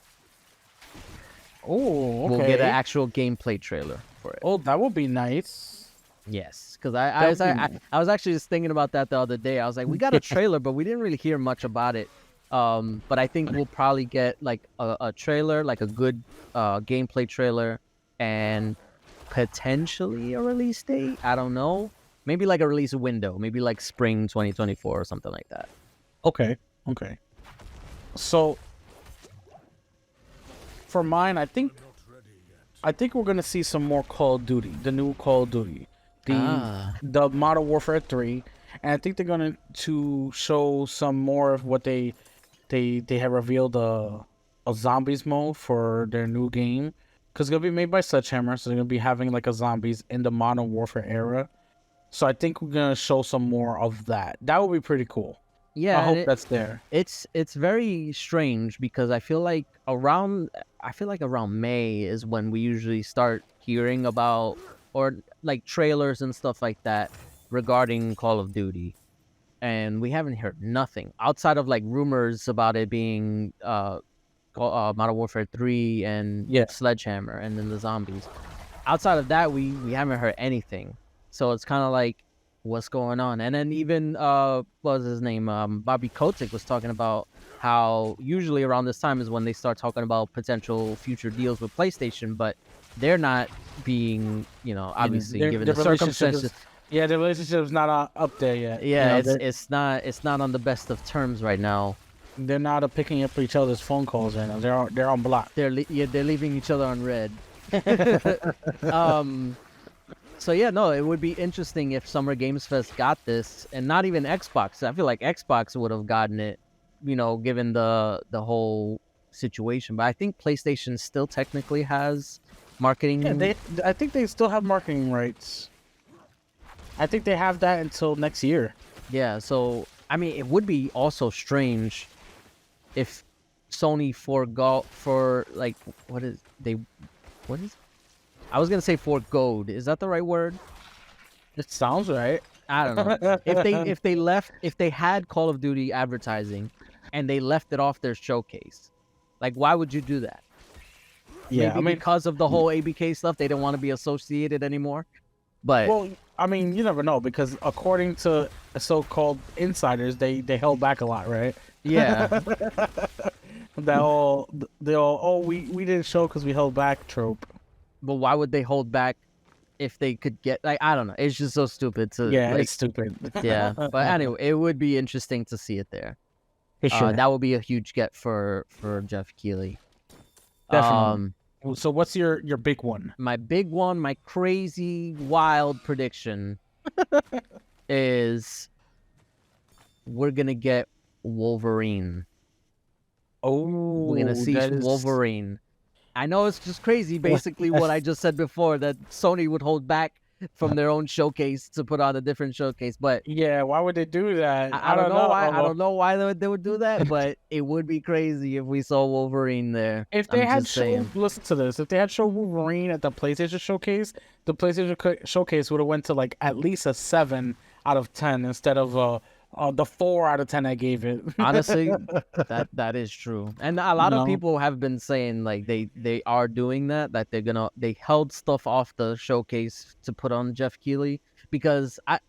[SPEAKER 2] Oh, okay.
[SPEAKER 1] We'll get an actual gameplay trailer for it.
[SPEAKER 2] Oh, that would be nice.
[SPEAKER 1] Yes, because I was actually just thinking about that the other day. I was like, we got a trailer, but we didn't really hear much about it. But I think we'll probably get like a trailer, like a good gameplay trailer, and potentially a release date. I don't know. Maybe like a release window, maybe like spring 2024 or something like that.
[SPEAKER 2] Okay. So for mine, I think we're gonna see some more Call of Duty, the new Call of Duty, the Modern Warfare 3, and I think they're going to show some more of what they have revealed a zombies mode for their new game, because it's gonna be made by Sledgehammer, so they're gonna be having like a zombies in the Modern Warfare era. So I think we're gonna show some more of that. That would be pretty cool.
[SPEAKER 1] Yeah,
[SPEAKER 2] I hope that's there.
[SPEAKER 1] It's very strange because I feel like around May is when we usually start hearing about, or like trailers and stuff like that regarding Call of Duty, and we haven't heard nothing outside of like rumors about it being Modern Warfare 3 and Sledgehammer and then the zombies. Outside of that, we haven't heard anything. So it's kind of like, what's going on? And then even what was his name? Bobby Kotick was talking about how usually around this time is when they start talking about potential future deals with PlayStation, but they're not being, obviously given the circumstances.
[SPEAKER 2] The relationship's not up there yet.
[SPEAKER 1] Yeah, it's not on the best of terms right now.
[SPEAKER 2] They're not picking up each other's phone calls right now. They're on block.
[SPEAKER 1] They're leaving each other on red. So yeah, no, it would be interesting if Summer Games Fest got this, and not even Xbox. I feel like Xbox would have gotten it, given the whole situation. But I think PlayStation still technically has marketing.
[SPEAKER 2] Yeah, I think they still have marketing rights. I think they have that until next year.
[SPEAKER 1] Yeah, so I mean, it would be also strange if Sony I was gonna say forgoed. Is that the right word?
[SPEAKER 2] It sounds right.
[SPEAKER 1] I don't know. if they had Call of Duty advertising and they left it off their showcase, like why would you do that?
[SPEAKER 2] Yeah,
[SPEAKER 1] maybe because of the whole ABK stuff, they don't want to be associated anymore. But
[SPEAKER 2] well, I mean, you never know, because according to so-called insiders, they held back a lot, right?
[SPEAKER 1] Yeah.
[SPEAKER 2] We didn't show because we held back trope.
[SPEAKER 1] But why would they hold back if they could get, like, I don't know. It's just so stupid to
[SPEAKER 2] it's stupid.
[SPEAKER 1] Yeah. But anyway, it would be interesting to see it there.
[SPEAKER 2] For sure.
[SPEAKER 1] That would be a huge get for Jeff Keighley.
[SPEAKER 2] Definitely. So what's your big one?
[SPEAKER 1] My big one, my crazy wild prediction is we're gonna get Wolverine.
[SPEAKER 2] Oh,
[SPEAKER 1] we're gonna see Wolverine. I know it's just crazy, basically what I just said before, that Sony would hold back from their own showcase to put on a different showcase. But
[SPEAKER 2] yeah, why would they do that?
[SPEAKER 1] I don't know why. I don't know why they would do that, but it would be crazy if we saw Wolverine there.
[SPEAKER 2] If they listen to this, if they had shown Wolverine at the PlayStation showcase, the PlayStation showcase would have went to like at least a 7 out of 10 instead of the 4 out of 10 I gave it.
[SPEAKER 1] Honestly, that is true. And a lot of people have been saying like they are doing that they held stuff off the showcase to put on Jeff Keighley, because I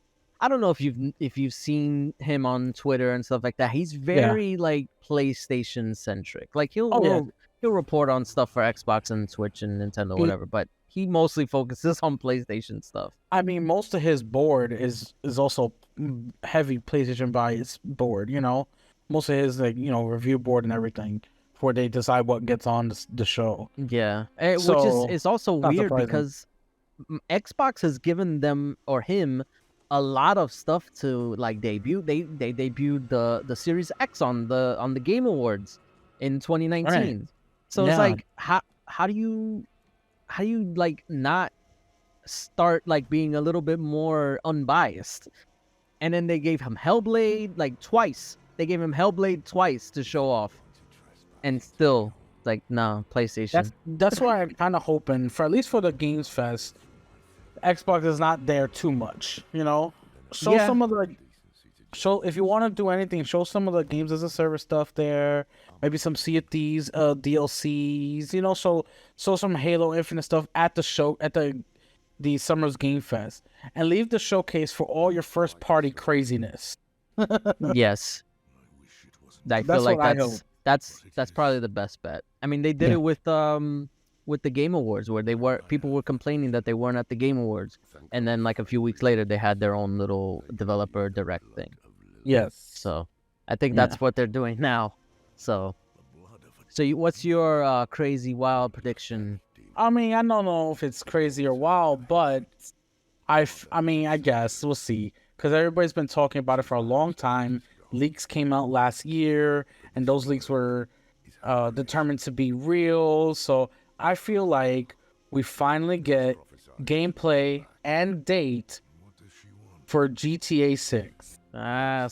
[SPEAKER 1] don't know if you've seen him on Twitter and stuff like that. He's very like PlayStation centric. Like he'll report on stuff for Xbox and Switch and Nintendo, whatever, but he mostly focuses on PlayStation stuff.
[SPEAKER 2] I mean, most of his board is also heavy PlayStation bias board, most of his review board and everything before they decide what gets on the show.
[SPEAKER 1] Yeah, which is also weird because Xbox has given them or him a lot of stuff to like debut. They debuted the Series X on the Game Awards in 2019. So it's like, how do you like not start like being a little bit more unbiased? And then they gave him Hellblade like twice. They gave him Hellblade twice to show off, and still like, no, PlayStation.
[SPEAKER 2] That's why I'm kind of hoping for, at least for the Games Fest, Xbox is not there too much. You know, show some of the if you want to do anything, show some of the games as a service stuff there. Maybe some Sea of Thieves DLCs. You know, so some Halo Infinite stuff at the show at the Summer's Game Fest, and leave the showcase for all your first party craziness.
[SPEAKER 1] Yes, I feel like that's probably the best bet. I mean, they did it with the Game Awards, where people were complaining that they weren't at the Game Awards, and then like a few weeks later they had their own little developer direct thing.
[SPEAKER 2] Yes.
[SPEAKER 1] So I think that's what they're doing now. So what's your crazy wild prediction?
[SPEAKER 2] I mean, I don't know if it's crazy or wild, but I mean, I guess we'll see, because everybody's been talking about it for a long time. Leaks came out last year, and those leaks were determined to be real. So I feel like we finally get gameplay and date for GTA 6.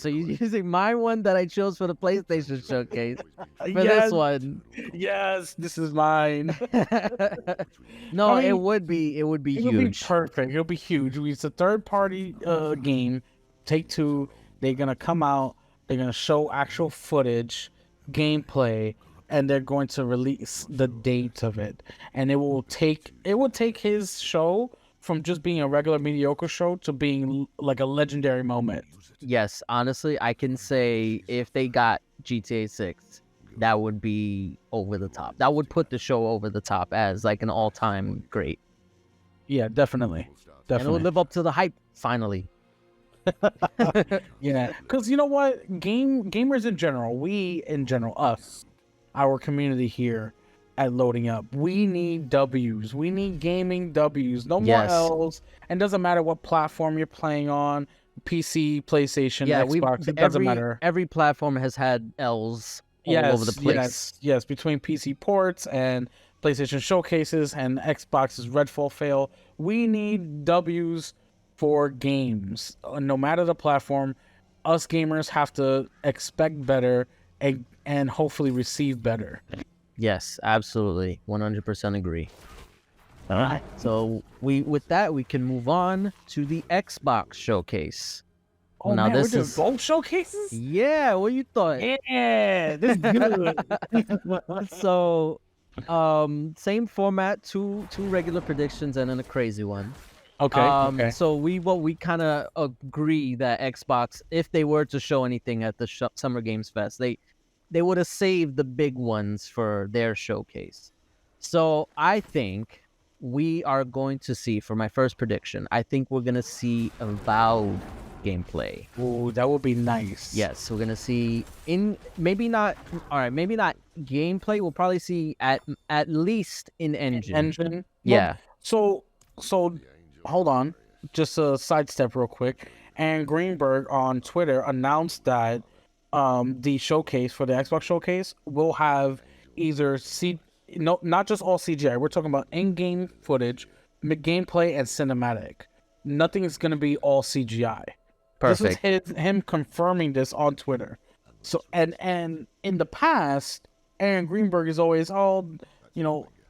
[SPEAKER 1] So you're using my one that I chose for the PlayStation showcase for this one.
[SPEAKER 2] Yes, this is mine.
[SPEAKER 1] No, I mean, it would be huge.
[SPEAKER 2] It would be perfect. It'll be huge. It's a third-party game. Take-Two. They're gonna come out. They're gonna show actual footage, gameplay, and they're going to release the date of it. And it will take his show from just being a regular mediocre show to being like a legendary moment.
[SPEAKER 1] Yes, honestly, I can say if they got GTA 6, that would be over the top. That would put the show over the top as like an all-time great.
[SPEAKER 2] Yeah, definitely.
[SPEAKER 1] And it would live up to the hype, finally.
[SPEAKER 2] Yeah, because you know what? Gamers in general, us, our community here at Loading Up, we need W's. We need gaming W's. No more L's. And doesn't matter what platform you're playing on. PC, PlayStation, Xbox, it doesn't matter.
[SPEAKER 1] Every platform has had L's all over the place.
[SPEAKER 2] Yes, between PC ports and PlayStation showcases and Xbox's Redfall fail, we need W's for games. No matter the platform, us gamers have to expect better and hopefully receive better.
[SPEAKER 1] Yes, absolutely. 100% agree. All right. So with that, we can move on to the Xbox showcase.
[SPEAKER 2] Oh, now, man, we're doing both showcases?
[SPEAKER 1] Yeah, what you thought?
[SPEAKER 2] Yeah, this is good.
[SPEAKER 1] So, same format, two regular predictions and then a crazy one.
[SPEAKER 2] Okay.
[SPEAKER 1] So we kind of agree that Xbox, if they were to show anything at the Summer Games Fest, they would have saved the big ones for their showcase. So I think we are going to see, for my first prediction, I think we're going to see Avowed gameplay.
[SPEAKER 2] Ooh, that would be nice.
[SPEAKER 1] Yes, we're going to see maybe not gameplay. We'll probably see at least in engine. Yeah.
[SPEAKER 2] So hold on. Just a sidestep real quick. And Greenberg on Twitter announced that the showcase for the Xbox showcase will have either not just all CGI. We're talking about in-game footage, gameplay, and cinematic. Nothing is going to be all CGI.
[SPEAKER 1] Perfect.
[SPEAKER 2] This is him confirming this on Twitter. So and in the past, Aaron Greenberg is always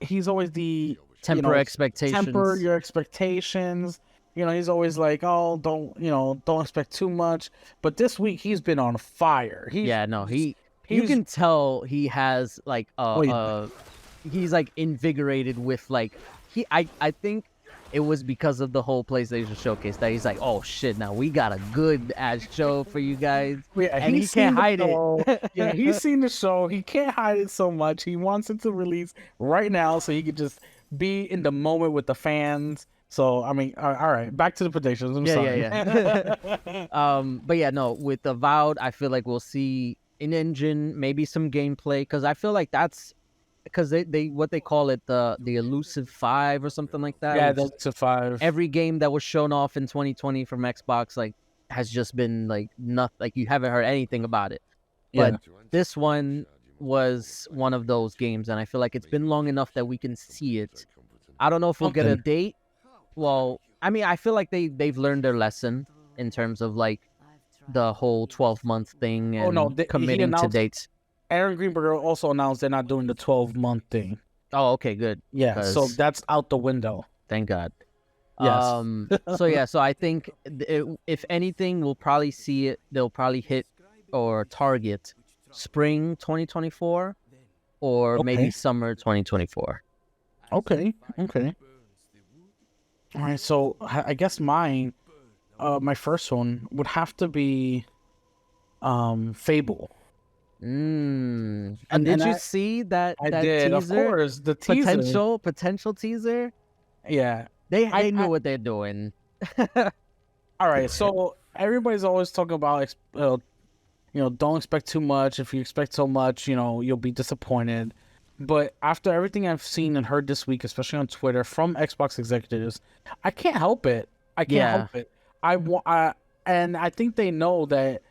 [SPEAKER 2] he's always the
[SPEAKER 1] temper expectations.
[SPEAKER 2] Temper your expectations. He's always like, oh, don't expect too much. But this week he's been on fire. You
[SPEAKER 1] can tell he has like he's like invigorated with like I think it was because of the whole PlayStation showcase that he's like, oh shit, now we got a good ass show for you guys.
[SPEAKER 2] Yeah,
[SPEAKER 1] and he can't hide it.
[SPEAKER 2] Yeah, he's seen the show. He can't hide it so much. He wants it to release right now so he could just be in the moment with the fans. So, I mean, all right, back to the predictions. I'm sorry.
[SPEAKER 1] Yeah. But yeah, no, with Avowed, I feel like we'll see in-engine, maybe some gameplay, because I feel like that's because they what they call it, the elusive 5 or something like that.
[SPEAKER 2] Yeah, the elusive 5.
[SPEAKER 1] Every game that was shown off in 2020 from Xbox like has just been like nothing. Like you haven't heard anything about it. But this one, was one of those games, and I feel like it's been long enough that we can see it. I don't know if we'll get a date. Well, I mean, I feel like they've learned their lesson in terms of like the whole 12-month thing and committing to dates.
[SPEAKER 2] Aaron Greenberg also announced they're not doing the 12-month thing.
[SPEAKER 1] Oh, okay, good.
[SPEAKER 2] Yeah, so that's out the window.
[SPEAKER 1] Thank God.
[SPEAKER 2] Yes.
[SPEAKER 1] So I think if anything, we'll probably see it. They'll probably hit or target spring 2024 or maybe summer 2024.
[SPEAKER 2] Okay. All right, so I guess my first one would have to be Fable.
[SPEAKER 1] And did you see that?
[SPEAKER 2] I
[SPEAKER 1] that
[SPEAKER 2] did,
[SPEAKER 1] teaser?
[SPEAKER 2] Of course. The teaser.
[SPEAKER 1] Potential teaser.
[SPEAKER 2] Yeah,
[SPEAKER 1] they knew what they're doing.
[SPEAKER 2] All right, so everybody's always talking about don't expect too much. If you expect so much, you'll be disappointed. But after everything I've seen and heard this week, especially on Twitter from Xbox executives, I can't help it. Help it. And I think they know that,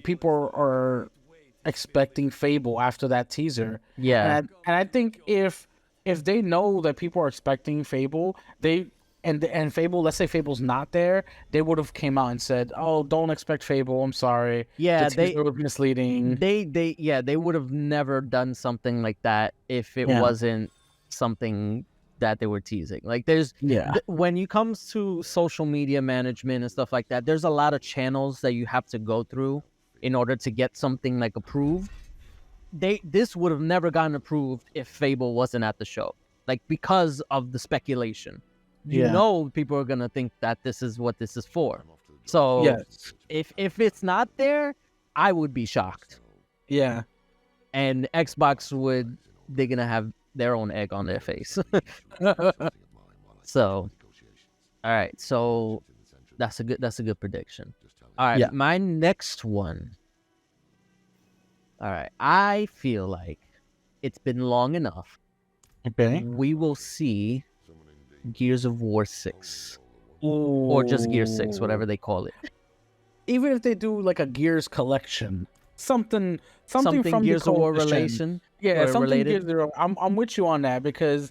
[SPEAKER 2] people are expecting Fable after that teaser.
[SPEAKER 1] Yeah.
[SPEAKER 2] And I think if they know that people are expecting Fable, and Fable, let's say Fable's not there, they would have came out and said, "Oh, don't expect Fable. I'm sorry."
[SPEAKER 1] Yeah,
[SPEAKER 2] they were misleading.
[SPEAKER 1] They would have never done something like that if it wasn't something that they were teasing. Like when it comes to social media management and stuff like that, there's a lot of channels that you have to go through in order to get something like approved. This would have never gotten approved if Fable wasn't at the show, like because of the speculation. People are gonna think that this is what this is for. So if it's not there, I would be shocked.
[SPEAKER 2] Yeah.
[SPEAKER 1] And Xbox they're gonna have their own egg on their face. So, all right. So that's a good prediction. All right, my next one. All right, I feel like it's been long enough.
[SPEAKER 2] Okay.
[SPEAKER 1] We will see Gears of War 6. Or just Gear 6, whatever they call it.
[SPEAKER 2] Even if they do like a Gears collection, something from
[SPEAKER 1] Gears
[SPEAKER 2] the
[SPEAKER 1] of War relation.
[SPEAKER 2] Yeah, something
[SPEAKER 1] related.
[SPEAKER 2] Gears. I'm with you on that because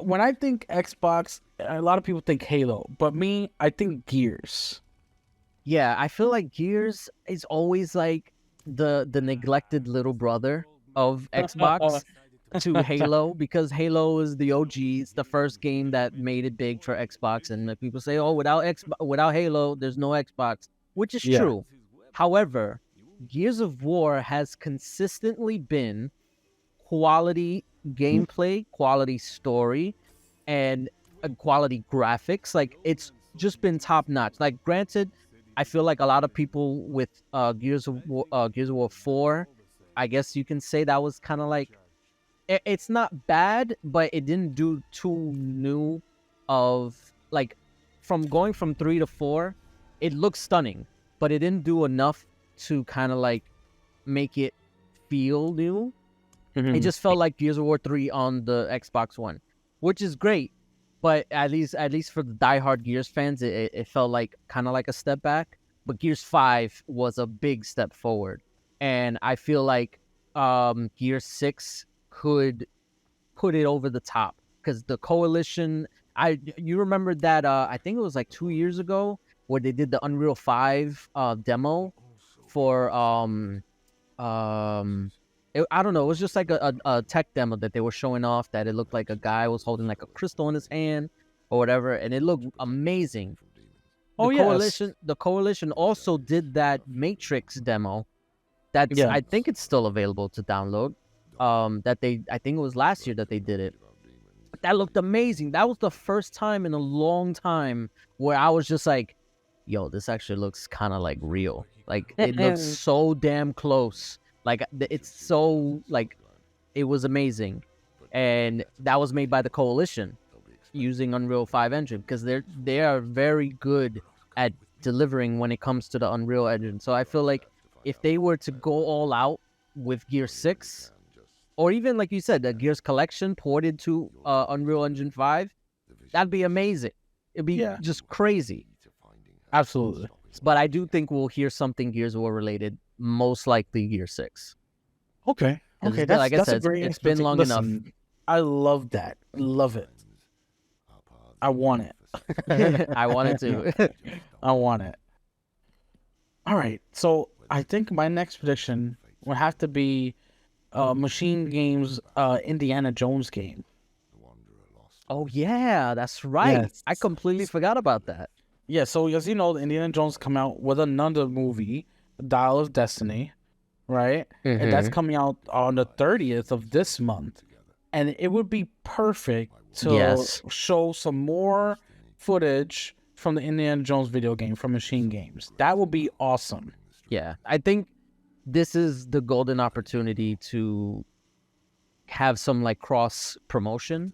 [SPEAKER 2] when I think Xbox, a lot of people think Halo, but me, I think Gears.
[SPEAKER 1] Yeah, I feel like Gears is always like the neglected little brother of Xbox to Halo, because Halo is the OG. It's the first game that made it big for Xbox, and people say, "Oh, without Halo, there's no Xbox," which is true. However, Gears of War has consistently been quality gameplay, quality story, and quality graphics. Like, it's just been top notch. Like, granted, I feel like a lot of people with Gears of War 4, I guess you can say that was kind of like, it's not bad, but it didn't do too new of, like, from going from 3 to 4, it looks stunning, but it didn't do enough to kind of like make it feel new. It just felt like Gears of War 3 on the Xbox One, which is great. But at least for the diehard Gears fans, it felt like kind of like a step back. But Gears 5 was a big step forward. And I feel like Gears 6 could put it over the top. Because the Coalition, you remember that, I think it was like 2 years ago, where they did the Unreal 5 demo for, I don't know, it was just like a tech demo that they were showing off, that it looked like a guy was holding like a crystal in his hand or whatever, and it looked amazing. The Coalition also did that Matrix demo. I think it's still available to download. I think it was last year that they did it. That looked amazing. That was the first time in a long time where I was just like, yo, this actually looks kind of like real. Like, it looks so damn close. Like, it's so, like, it was amazing. And that was made by the Coalition using Unreal 5 engine, because they are very good at delivering when it comes to the Unreal engine. So I feel like if they were to go all out with Gear 6, or even, like you said, the Gears Collection ported to Unreal Engine 5, that'd be amazing. It'd be just crazy.
[SPEAKER 2] Absolutely.
[SPEAKER 1] But I do think we'll hear something Gears of War related, most likely Gear 6.
[SPEAKER 2] Okay. Okay.
[SPEAKER 1] Like I
[SPEAKER 2] That's a
[SPEAKER 1] said,
[SPEAKER 2] great
[SPEAKER 1] it's been long enough.
[SPEAKER 2] I love that. Love it. I want it.
[SPEAKER 1] I wanted to.
[SPEAKER 2] I want it. All right. So I think my next prediction would have to be Machine Games Indiana Jones game.
[SPEAKER 1] Oh yeah, that's right.
[SPEAKER 2] Yes.
[SPEAKER 1] I completely forgot about that.
[SPEAKER 2] Yeah, so as you know, Indiana Jones come out with another movie, Dial of Destiny, right? And that's coming out on the 30th of this month. And it would be perfect to show some more footage from the Indiana Jones video game from Machine Games. That would be awesome.
[SPEAKER 1] Yeah, I think this is the golden opportunity to have some like cross promotion,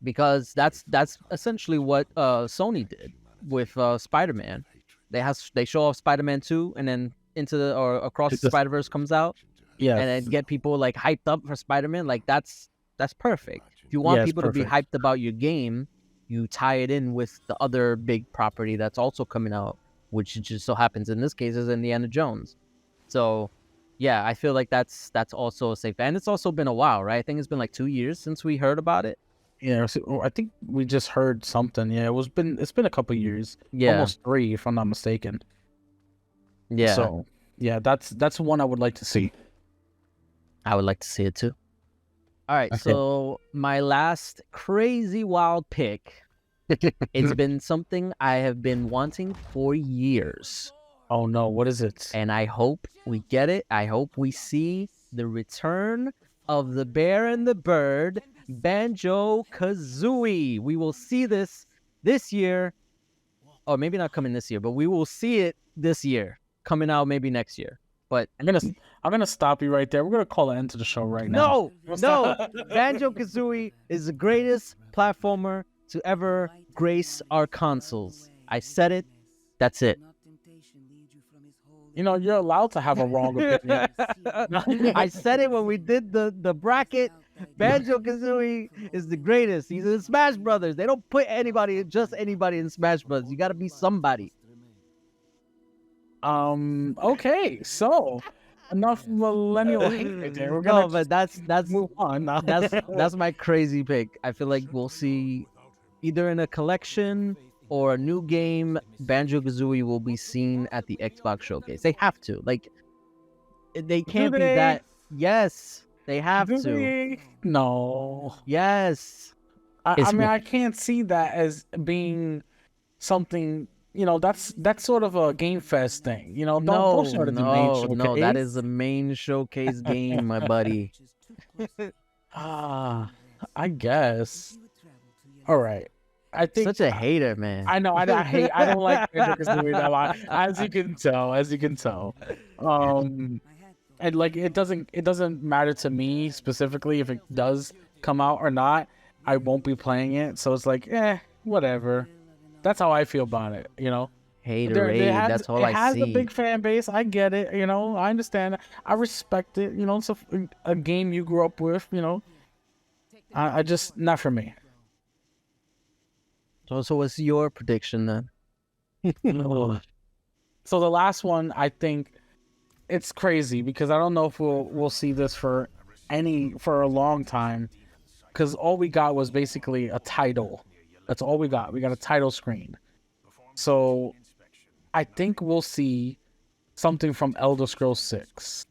[SPEAKER 1] because that's essentially what Sony did with Spider-Man. They show off Spider-Man 2, and then Across the Spider-Verse comes out.
[SPEAKER 2] Yeah.
[SPEAKER 1] And then get people like hyped up for Spider-Man. Like that's perfect. If you want people to be hyped about your game, you tie it in with the other big property that's also coming out, which just so happens in this case is Indiana Jones. So yeah, I feel like that's also a safe. And it's also been a while, right? I think it's been like 2 years since we heard about it.
[SPEAKER 2] Yeah, so I think we just heard something. Yeah, it's been a couple of years.
[SPEAKER 1] Yeah,
[SPEAKER 2] almost 3, if I'm not mistaken.
[SPEAKER 1] Yeah.
[SPEAKER 2] So yeah, that's one I would like to see.
[SPEAKER 1] I would like to see it too. All right, so my last crazy wild pick. It's been something I have been wanting for years.
[SPEAKER 2] Oh no, what is it?
[SPEAKER 1] And I hope we get it. I hope we see the return of the Bear and the Bird, Banjo-Kazooie. We will see this year, or maybe not coming this year, but we will see it this year, coming out maybe next year. But
[SPEAKER 2] I'm gonna stop you right there. We're gonna call an end to the show right now.
[SPEAKER 1] No, Banjo-Kazooie is the greatest platformer to ever grace our consoles. I said it. That's it.
[SPEAKER 2] You know, you're allowed to have a wrong opinion.
[SPEAKER 1] I said it when we did the bracket. Banjo-Kazooie is the greatest. He's in Smash Brothers. They don't put just anybody in Smash Brothers. You got to be somebody.
[SPEAKER 2] Okay, so enough millennial hate right there. We're gonna
[SPEAKER 1] but that's
[SPEAKER 2] move on.
[SPEAKER 1] that's my crazy pick. I feel like we'll see either in a collection or a new game, Banjo-Kazooie will be seen at the Xbox showcase. They have to. Like, they can't be that. Yes, they have to.
[SPEAKER 2] No.
[SPEAKER 1] Yes.
[SPEAKER 2] I mean, I can't see that as being something. You know, that's sort of a Game Fest thing. You know, don't show it at the main showcase.
[SPEAKER 1] No, that is a main showcase game, my buddy.
[SPEAKER 2] I guess. All right. I think
[SPEAKER 1] such a hater, man.
[SPEAKER 2] I know. I don't like Banjo-Kazooie that much, as you can tell. And like it doesn't matter to me specifically if it does come out or not. I won't be playing it, so it's like, whatever. That's how I feel about it, you know.
[SPEAKER 1] Haterade, that's all I see. It
[SPEAKER 2] has a big fan base. I get it, you know. I understand. I respect it. You know, it's a game you grew up with. You know, I just not for me.
[SPEAKER 1] So what's your prediction then?
[SPEAKER 2] So the last one, I think it's crazy because I don't know if we'll see this for a long time, because all we got was basically a title. That's all we got. We got a title screen. So I think we'll see something from Elder Scrolls 6.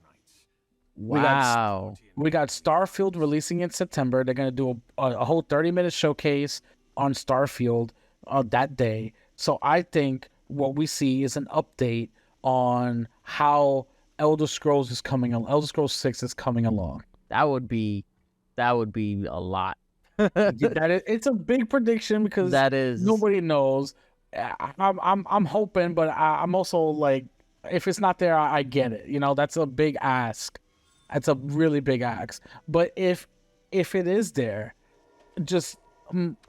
[SPEAKER 1] Wow.
[SPEAKER 2] We got Starfield releasing in September. They're going to do a whole 30-minute showcase on Starfield that day. So I think what we see is an update on how Elder Scrolls is coming along. Elder Scrolls 6 is coming along.
[SPEAKER 1] That would be a lot.
[SPEAKER 2] It's a big prediction because
[SPEAKER 1] that is
[SPEAKER 2] nobody knows. I'm hoping, but I'm also like, if it's not there, I get it. You know, that's a big ask. That's a really big ask. But if it is there, just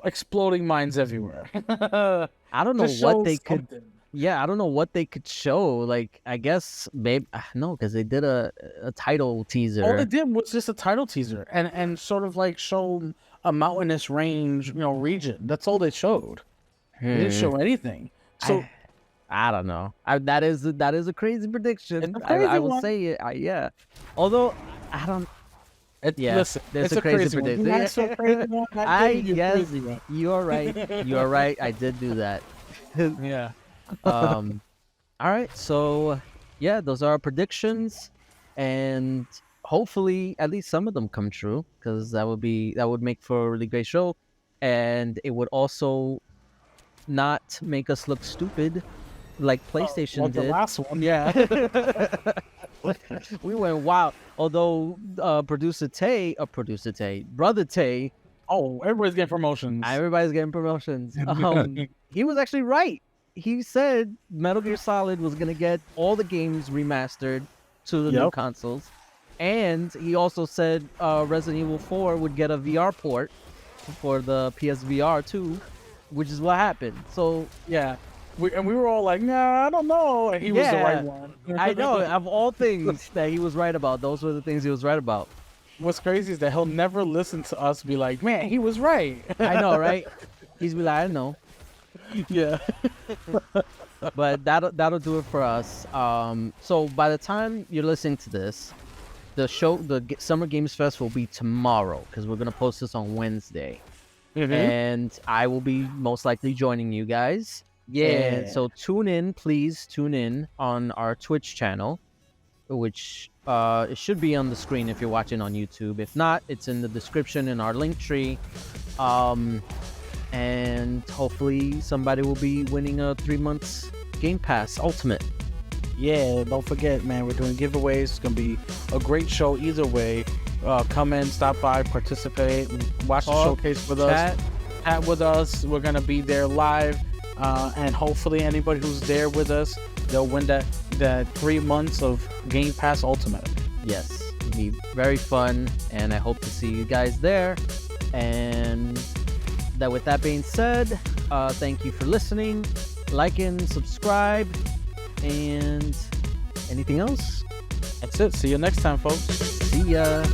[SPEAKER 2] exploding minds everywhere.
[SPEAKER 1] I don't know what they could. Yeah, I don't know what they could show. Like, I guess maybe no, because they did a title teaser.
[SPEAKER 2] All they did was just a title teaser and sort of like show a mountainous range, region. That's all they showed. They didn't show anything. So
[SPEAKER 1] I don't know. That is a crazy prediction.
[SPEAKER 2] It's a crazy
[SPEAKER 1] I will say it. Yeah. Although I don't.
[SPEAKER 2] Yeah, listen,
[SPEAKER 1] there's
[SPEAKER 2] it's
[SPEAKER 1] a crazy
[SPEAKER 2] one.
[SPEAKER 1] prediction.
[SPEAKER 2] That's a crazy one.
[SPEAKER 1] I guess you're right. You're right. I did do that.
[SPEAKER 2] Yeah.
[SPEAKER 1] All right. So, yeah, those are our predictions, and hopefully, at least some of them come true, because that would make for a really great show, and it would also not make us look stupid like PlayStation
[SPEAKER 2] like
[SPEAKER 1] did.
[SPEAKER 2] The last one, yeah.
[SPEAKER 1] We went wild. Although Brother Tay.
[SPEAKER 2] Oh, everybody's getting promotions.
[SPEAKER 1] Everybody's getting promotions. He was actually right. He said Metal Gear Solid was gonna get all the games remastered to the new consoles, and he also said Resident Evil 4 would get a VR port for the PSVR 2, which is what happened. So
[SPEAKER 2] yeah. We were all like, nah, I don't know. And he was the right one.
[SPEAKER 1] I know. Of all things that he was right about, those were the things he was right about.
[SPEAKER 2] What's crazy is that he'll never listen to us be like, man, he was right.
[SPEAKER 1] I know, right? He's be like, I know.
[SPEAKER 2] Yeah.
[SPEAKER 1] But that'll do it for us. So by the time you're listening to this, the Summer Games Fest will be tomorrow, because we're gonna post this on Wednesday, and I will be most likely joining you guys. Yeah. And so please tune in on our Twitch channel, which it should be on the screen if you're watching on YouTube. If not, it's in the description in our link tree. And hopefully somebody will be winning a 3 months Game Pass Ultimate.
[SPEAKER 2] Yeah, don't forget, man, we're doing giveaways. It's gonna be a great show either way. Come in, stop by, participate, watch the showcase with us, chat with us. We're gonna be there live. And hopefully anybody who's there with us, they'll win that 3 months of Game Pass Ultimate.
[SPEAKER 1] Yes, it'll be very fun, and I hope to see you guys there. And with that being said, thank you for listening. Like and subscribe. And anything else?
[SPEAKER 2] That's it. See you next time, folks.
[SPEAKER 1] See ya.